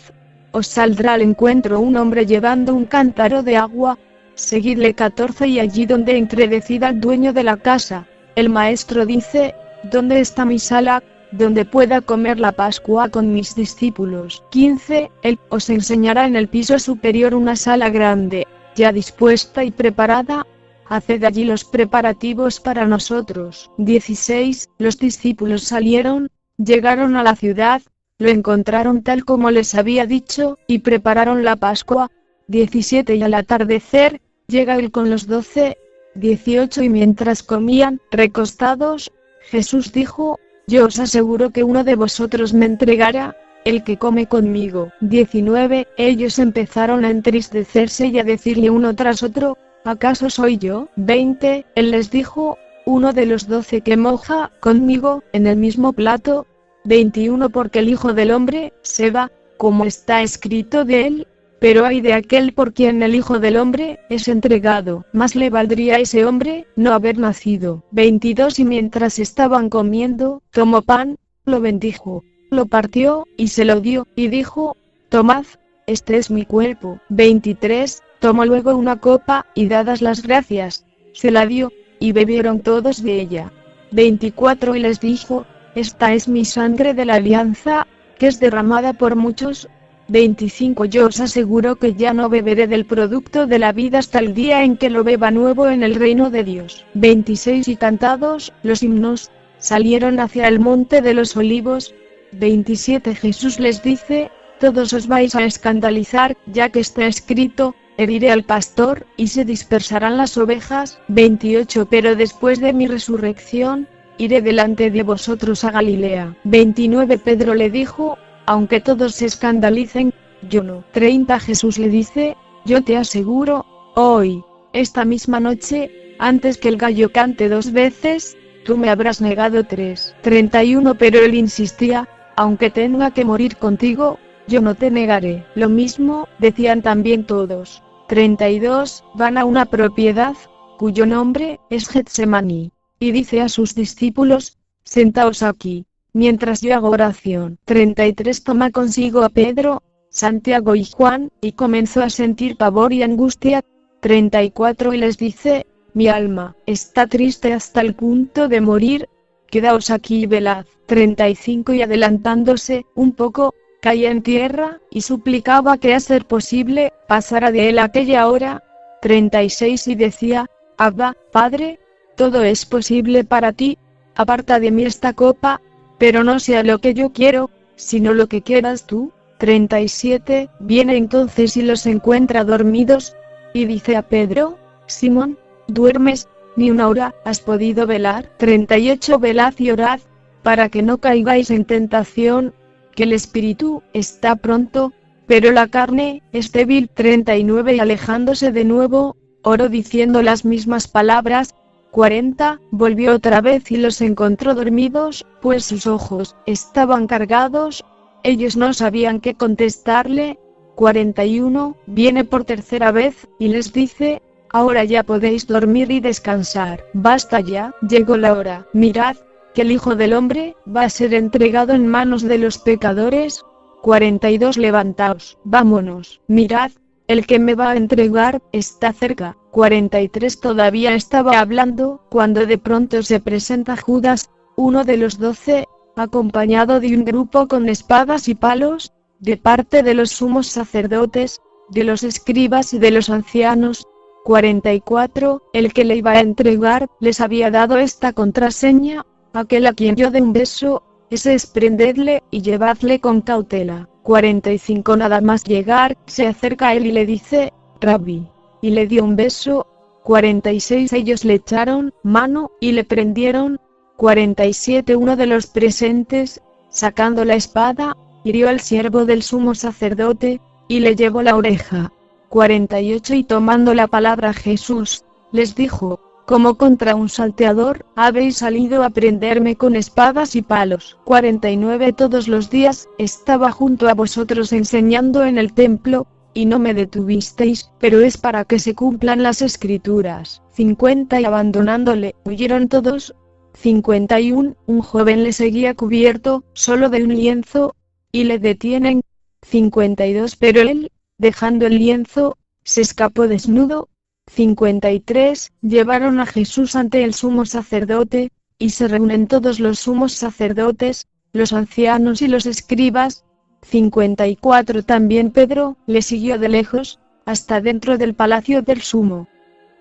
os saldrá al encuentro un hombre llevando un cántaro de agua, seguidle. 14. Y allí donde entre decida el dueño de la casa, el maestro dice: ¿Dónde está mi sala, donde pueda comer la Pascua con mis discípulos? 15. Él os enseñará en el piso superior una sala grande, ya dispuesta y preparada. Haced allí los preparativos para nosotros. 16. Los discípulos salieron, llegaron a la ciudad, lo encontraron tal como les había dicho, y prepararon la Pascua. 17. Y al atardecer, llega él con los 12. 18. Y mientras comían, recostados, Jesús dijo: Yo os aseguro que uno de vosotros me entregará, el que come conmigo. 19. Ellos empezaron a entristecerse y a decirle uno tras otro: ¿Acaso soy yo? 20. Él les dijo: Uno de los 12 que moja conmigo en el mismo plato. 21. Porque el Hijo del Hombre se va, como está escrito de él, pero ay de aquel por quien el Hijo del Hombre es entregado. Más le valdría a ese hombre no haber nacido. 22. Y mientras estaban comiendo, tomó pan, lo bendijo, lo partió, y se lo dio, y dijo: Tomad, este es mi cuerpo. 23. Tomó luego una copa, y dadas las gracias, se la dio, y bebieron todos de ella. 24. Y les dijo: Esta es mi sangre de la alianza, que es derramada por muchos. 25. Yo os aseguro que ya no beberé del producto de la vida hasta el día en que lo beba nuevo en el reino de Dios. 26. Y cantados los himnos, salieron hacia el monte de los olivos. 27. Jesús les dice: Todos os vais a escandalizar, ya que está escrito: Heriré al pastor, y se dispersarán las ovejas. 28. Pero después de mi resurrección, iré delante de vosotros a Galilea. 29. Pedro le dijo: Aunque todos se escandalicen, yo no. 30. Jesús le dice: Yo te aseguro, hoy, esta misma noche, antes que el gallo cante 2 veces, tú me habrás negado 3. 31. Pero él insistía: Aunque tenga que morir contigo, yo no te negaré. Lo mismo decían también todos. 32. Van a una propiedad, cuyo nombre es Getsemaní, y dice a sus discípulos: Sentaos aquí, mientras yo hago oración. 33. Toma consigo a Pedro, Santiago y Juan, y comenzó a sentir pavor y angustia. 34. Y les dice: Mi alma está triste hasta el punto de morir, quedaos aquí y velad. 35. Y adelantándose un poco, caía en tierra, y suplicaba que a ser posible, pasara de él aquella hora. 36. Y decía: Abba, Padre, todo es posible para ti, aparta de mí esta copa, pero no sea lo que yo quiero, sino lo que quieras tú. 37. Viene entonces y los encuentra dormidos, y dice a Pedro: Simón, ¿duermes? Ni una hora has podido velar. 38. Velad y orad, para que no caigáis en tentación, que el espíritu está pronto, pero la carne es débil. 39. Y alejándose de nuevo, oró diciendo las mismas palabras. 40. Volvió otra vez y los encontró dormidos, pues sus ojos estaban cargados. Ellos no sabían qué contestarle. 41. Viene por tercera vez, y les dice: Ahora ya podéis dormir y descansar. Basta ya, llegó la hora. Mirad, que el Hijo del Hombre va a ser entregado en manos de los pecadores. 42. Levantaos, vámonos. Mirad, el que me va a entregar está cerca. 43. Todavía estaba hablando, cuando de pronto se presenta Judas, uno de los 12, acompañado de un grupo con espadas y palos, de parte de los sumos sacerdotes, de los escribas y de los ancianos. 44. El que le iba a entregar, les había dado esta contraseña: aquel a quien yo dé un beso, ese es prendedle, y llevadle con cautela. 45. Nada más llegar, se acerca a él y le dice: Rabí, y le dio un beso. 46 ellos le echaron mano, y le prendieron. 47 Uno de los presentes, sacando la espada, hirió al siervo del sumo sacerdote, y le llevó la oreja. 48 Y tomando la palabra Jesús, les dijo: como contra un salteador, habéis salido a prenderme con espadas y palos. 49 Todos los días, estaba junto a vosotros enseñando en el templo, y no me detuvisteis, pero es para que se cumplan las escrituras. 50 Y abandonándole, huyeron todos. 51 Un joven le seguía cubierto, solo de un lienzo, y le detienen. 52 Pero él, dejando el lienzo, se escapó desnudo. 53 Llevaron a Jesús ante el sumo sacerdote, y se reúnen todos los sumos sacerdotes, los ancianos y los escribas. 54 También Pedro le siguió de lejos, hasta dentro del palacio del sumo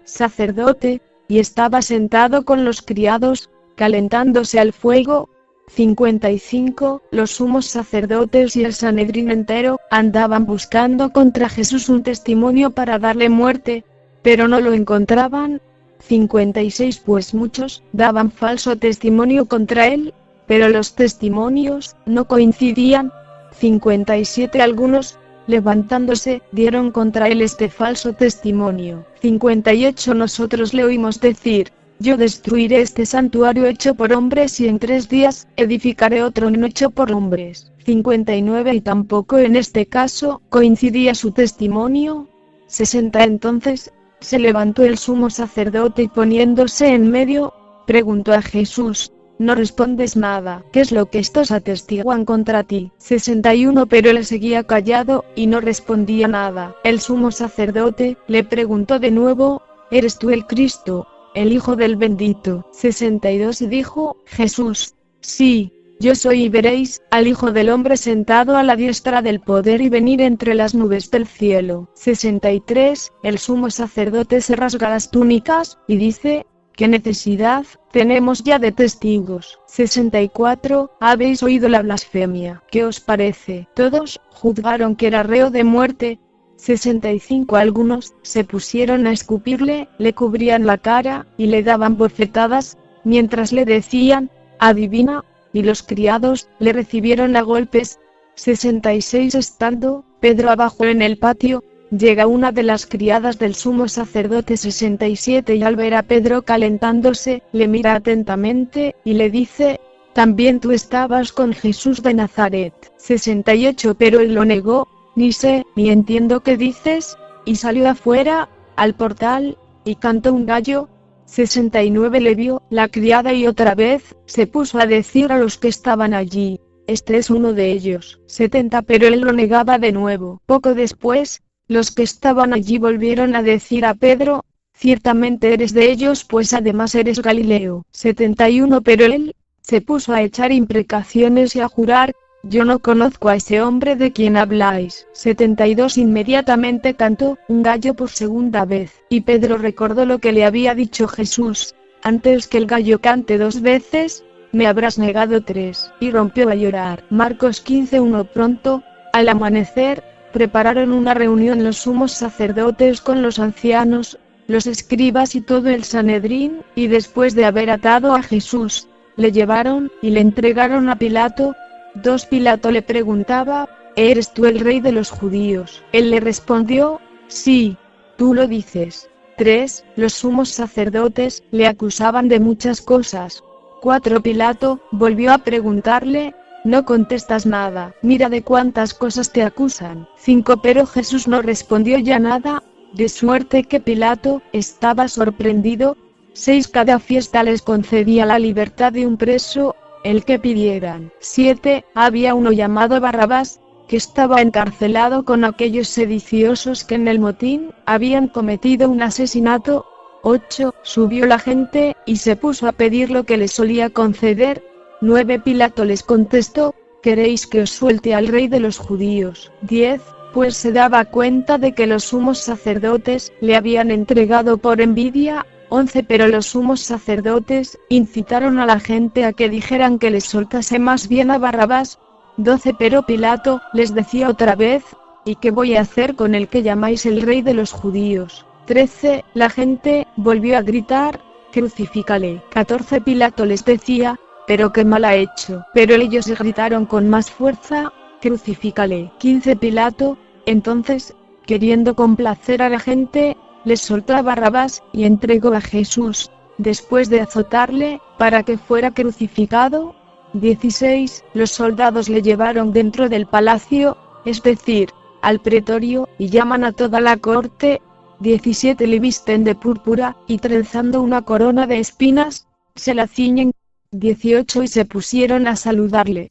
sacerdote, y estaba sentado con los criados, calentándose al fuego. 55 Los sumos sacerdotes y el Sanedrín entero andaban buscando contra Jesús un testimonio para darle muerte, pero no lo encontraban. 56 Pues muchos daban falso testimonio contra él, pero los testimonios no coincidían. 57 Algunos, levantándose, dieron contra él este falso testimonio. 58 Nosotros le oímos decir: yo destruiré este santuario hecho por hombres y en 3 días edificaré otro no hecho por hombres. 59 Y tampoco en este caso coincidía su testimonio. 60 Entonces se levantó el sumo sacerdote y poniéndose en medio, preguntó a Jesús: no respondes nada, ¿qué es lo que estos atestiguan contra ti? 61 Pero él seguía callado, y no respondía nada. El sumo sacerdote le preguntó de nuevo: ¿eres tú el Cristo, el Hijo del Bendito? 62 Y dijo Jesús: sí, yo soy, y veréis al Hijo del Hombre sentado a la diestra del poder y venir entre las nubes del cielo. 63 El sumo sacerdote se rasga las túnicas, y dice: ¿qué necesidad tenemos ya de testigos? 64 Habéis oído la blasfemia. ¿Qué os parece? Todos juzgaron que era reo de muerte. 65 Algunos se pusieron a escupirle, le cubrían la cara, y le daban bofetadas, mientras le decían: adivina, y los criados le recibieron a golpes. 66 Estando Pedro abajo en el patio, llega una de las criadas del sumo sacerdote. 67 Y al ver a Pedro calentándose, le mira atentamente, y le dice: también tú estabas con Jesús de Nazaret. 68 Pero él lo negó: ni sé, ni entiendo qué dices, y salió afuera, al portal, y cantó un gallo. 69 Le vio la criada y otra vez se puso a decir a los que estaban allí: este es uno de ellos. 70 Pero él lo negaba de nuevo. Poco después, los que estaban allí volvieron a decir a Pedro: ciertamente eres de ellos, pues además eres Galileo. 71 Pero él se puso a echar imprecaciones y a jurar: yo no conozco a ese hombre de quien habláis. 72 Inmediatamente cantó un gallo por segunda vez, y Pedro recordó lo que le había dicho Jesús: antes que el gallo cante 2 veces, me habrás negado 3, y rompió a llorar. Marcos 15:1 Pronto, al amanecer, prepararon una reunión los sumos sacerdotes con los ancianos, los escribas y todo el Sanedrín, y después de haber atado a Jesús, le llevaron y le entregaron a Pilato. 2 Pilato le preguntaba: ¿eres tú el rey de los judíos? Él le respondió: sí, tú lo dices. 3 Los sumos sacerdotes le acusaban de muchas cosas. 4 Pilato volvió a preguntarle: no contestas nada, mira de cuántas cosas te acusan. 5 Pero Jesús no respondió ya nada, de suerte que Pilato estaba sorprendido. 6 Cada fiesta les concedía la libertad de un preso, el que pidieran. 7 Había uno llamado Barrabás, que estaba encarcelado con aquellos sediciosos que en el motín habían cometido un asesinato. 8 Subió la gente, y se puso a pedir lo que les solía conceder. 9 Pilato les contestó: ¿queréis que os suelte al rey de los judíos? 10 Pues se daba cuenta de que los sumos sacerdotes le habían entregado por envidia. 11 Pero los sumos sacerdotes incitaron a la gente a que dijeran que les soltase más bien a Barrabás. 12 Pero Pilato les decía otra vez: ¿y qué voy a hacer con el que llamáis el rey de los judíos? 13. La gente volvió a gritar: «Crucifícale». 14. Pilato les decía: «¿Pero qué mal ha hecho?». Pero ellos gritaron con más fuerza: «Crucifícale». 15. Pilato, entonces, queriendo complacer a la gente, les soltó a Barrabás y entregó a Jesús, después de azotarle, para que fuera crucificado. 16. Los soldados le llevaron dentro del palacio, es decir, al pretorio, y llaman a toda la corte. 17. Le visten de púrpura, y trenzando una corona de espinas, se la ciñen. 18. Y se pusieron a saludarle: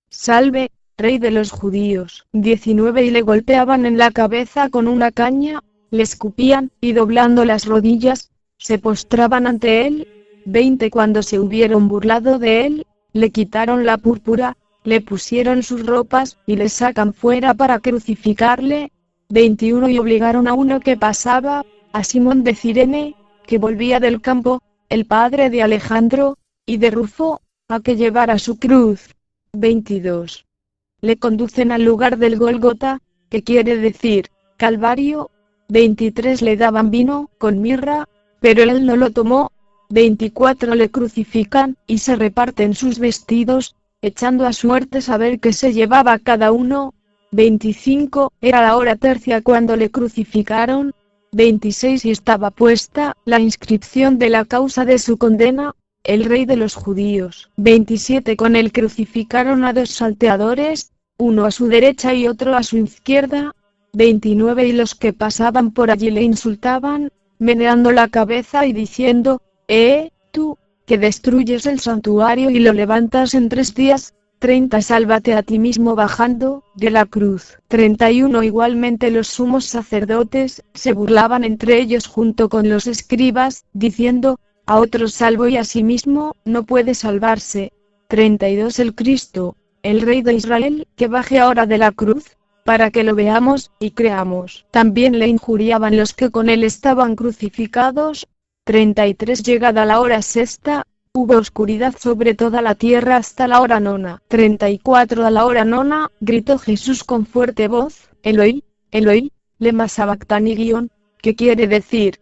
«Salve, Rey de los judíos». 19. Y le golpeaban en la cabeza con una caña, le escupían, y doblando las rodillas, se postraban ante él. 20. Cuando se hubieron burlado de él, le quitaron la púrpura, le pusieron sus ropas, y le sacan fuera para crucificarle. 21. Y obligaron a uno que pasaba, a Simón de Cirene, que volvía del campo, el padre de Alejandro, y de Rufo, a que llevara su cruz. 22. Le conducen al lugar del Gólgota, que quiere decir Calvario. 23. Le daban vino con mirra, pero él no lo tomó. 24. Le crucifican, y se reparten sus vestidos, echando a suertes a ver qué se llevaba cada uno. 25. Era la hora tercia cuando le crucificaron. 26. Y estaba puesta la inscripción de la causa de su condena: el Rey de los judíos. 27. Con él crucificaron a dos salteadores, uno a su derecha y otro a su izquierda. 29. Y los que pasaban por allí le insultaban, meneando la cabeza y diciendo: tú, que destruyes el santuario y lo levantas en 3 días, 30. Sálvate a ti mismo bajando de la cruz. 31. Igualmente los sumos sacerdotes se burlaban entre ellos junto con los escribas, diciendo: a otros salvo y a sí mismo no puede salvarse. 32. El Cristo, el Rey de Israel, que baje ahora de la cruz, para que lo veamos y creamos. También le injuriaban los que con él estaban crucificados. 33. Llegada la hora sexta, hubo oscuridad sobre toda la tierra hasta la hora nona. 34. A la hora nona, gritó Jesús con fuerte voz: Eloi, Eloi, lema sabactani que quiere decir,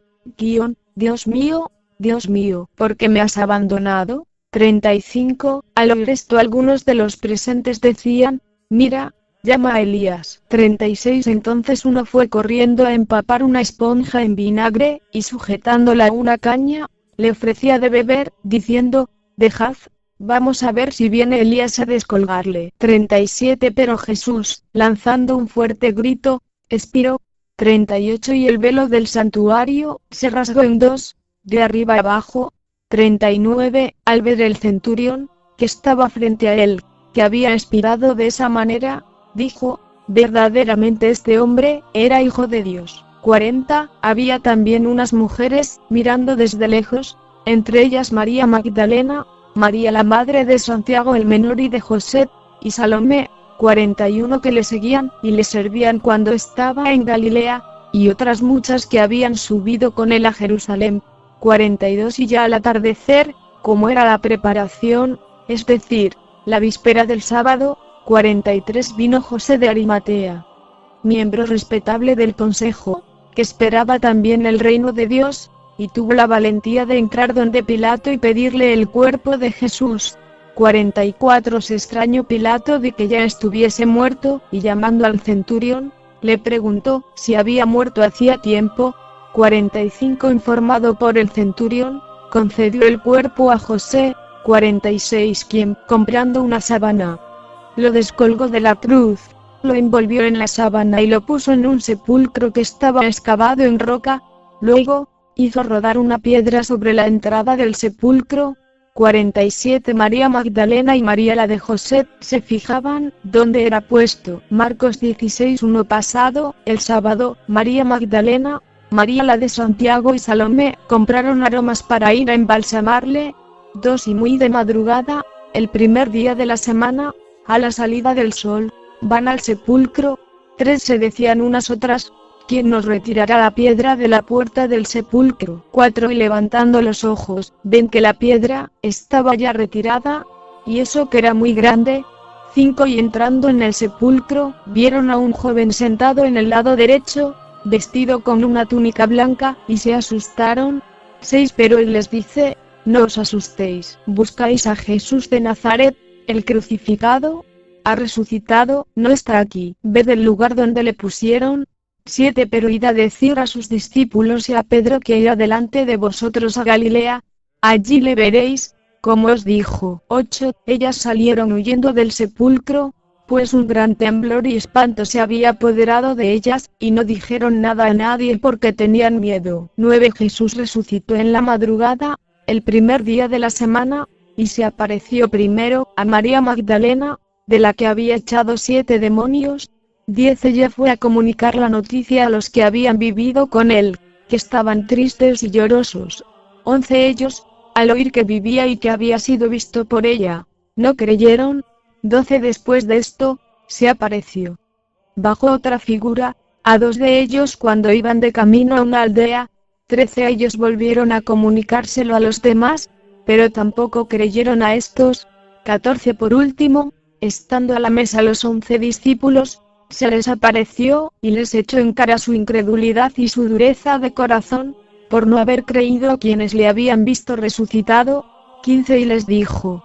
Dios mío, ¿por qué me has abandonado? 35. Al oír esto algunos de los presentes decían: mira, llama a Elías. 36. Entonces uno fue corriendo a empapar una esponja en vinagre, y sujetándola a una caña, le ofrecía de beber, diciendo: dejad, vamos a ver si viene Elías a descolgarle. 37. Pero Jesús, lanzando un fuerte grito, expiró. 38. Y el velo del santuario se rasgó en dos, de arriba a abajo. 39. Al ver el centurión, que estaba frente a él, que había expirado de esa manera, dijo: verdaderamente este hombre era hijo de Dios. 40. Había también unas mujeres, mirando desde lejos, entre ellas María Magdalena, María la madre de Santiago el menor y de José, y Salomé. 41. Que le seguían, y le servían cuando estaba en Galilea, y otras muchas que habían subido con él a Jerusalén. 42. Y ya al atardecer, como era la preparación, es decir, la víspera del sábado, 43. Vino José de Arimatea, miembro respetable del consejo, que esperaba también el reino de Dios, y tuvo la valentía de entrar donde Pilato y pedirle el cuerpo de Jesús. 44. Se extrañó Pilato de que ya estuviese muerto, y llamando al centurión, le preguntó si había muerto hacía tiempo. 45. Informado por el centurión, concedió el cuerpo a José. 46. Quien, comprando una sábana, lo descolgó de la cruz, lo envolvió en la sábana y lo puso en un sepulcro que estaba excavado en roca. Luego, hizo rodar una piedra sobre la entrada del sepulcro. 47. María Magdalena y María la de José se fijaban dónde era puesto. Marcos 16:1. Pasado el sábado, María Magdalena, María la de Santiago y Salomé compraron aromas para ir a embalsamarle. 2. Y muy de madrugada, el primer día de la semana, a la salida del sol, van al sepulcro. 3. Se decían unas otras: ¿quién nos retirará la piedra de la puerta del sepulcro? 4. Y levantando los ojos, ven que la piedra estaba ya retirada, y eso que era muy grande. 5. Y entrando en el sepulcro, vieron a un joven sentado en el lado derecho, vestido con una túnica blanca, y se asustaron. 6 Pero él les dice: no os asustéis, buscáis a Jesús de Nazaret, el crucificado. Ha resucitado, no está aquí, ved el lugar donde le pusieron. 7 Pero id a decir a sus discípulos y a Pedro que irá delante de vosotros a Galilea, allí le veréis, como os dijo. 8 Ellas salieron huyendo del sepulcro, pues un gran temblor y espanto se había apoderado de ellas, y no dijeron nada a nadie porque tenían miedo. 9 Jesús resucitó en la madrugada, el primer día de la semana, y se apareció primero a María Magdalena, de la que había echado 7 demonios. 10 Ella fue a comunicar la noticia a los que habían vivido con él, que estaban tristes y llorosos. 11 Ellos, al oír que vivía y que había sido visto por ella, no creyeron. 12 Después de esto, se apareció bajo otra figura, a 2 de ellos cuando iban de camino a una aldea. 13 Ellos volvieron a comunicárselo a los demás, pero tampoco creyeron a estos. 14 Por último, estando a la mesa los 11 discípulos, se les apareció, y les echó en cara su incredulidad y su dureza de corazón, por no haber creído a quienes le habían visto resucitado. 15 Y les dijo: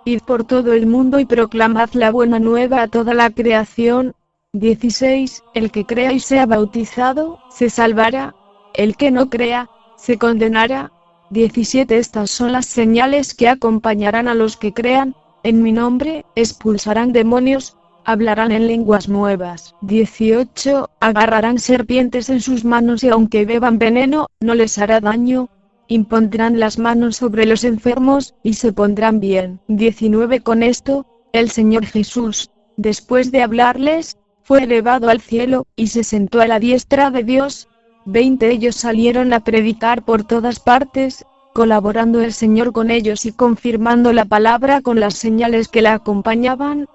id por todo el mundo y proclamad la buena nueva a toda la creación. 16 El que crea y sea bautizado, se salvará; el que no crea, se condenará. 17 Estas son las señales que acompañarán a los que crean: en mi nombre, expulsarán demonios, hablarán en lenguas nuevas. 18 Agarrarán serpientes en sus manos y aunque beban veneno, no les hará daño. Impondrán las manos sobre los enfermos, y se pondrán bien. 19 Con esto, el Señor Jesús, después de hablarles, fue elevado al cielo, y se sentó a la diestra de Dios. 20 Ellos salieron a predicar por todas partes, colaborando el Señor con ellos y confirmando la palabra con las señales que la acompañaban.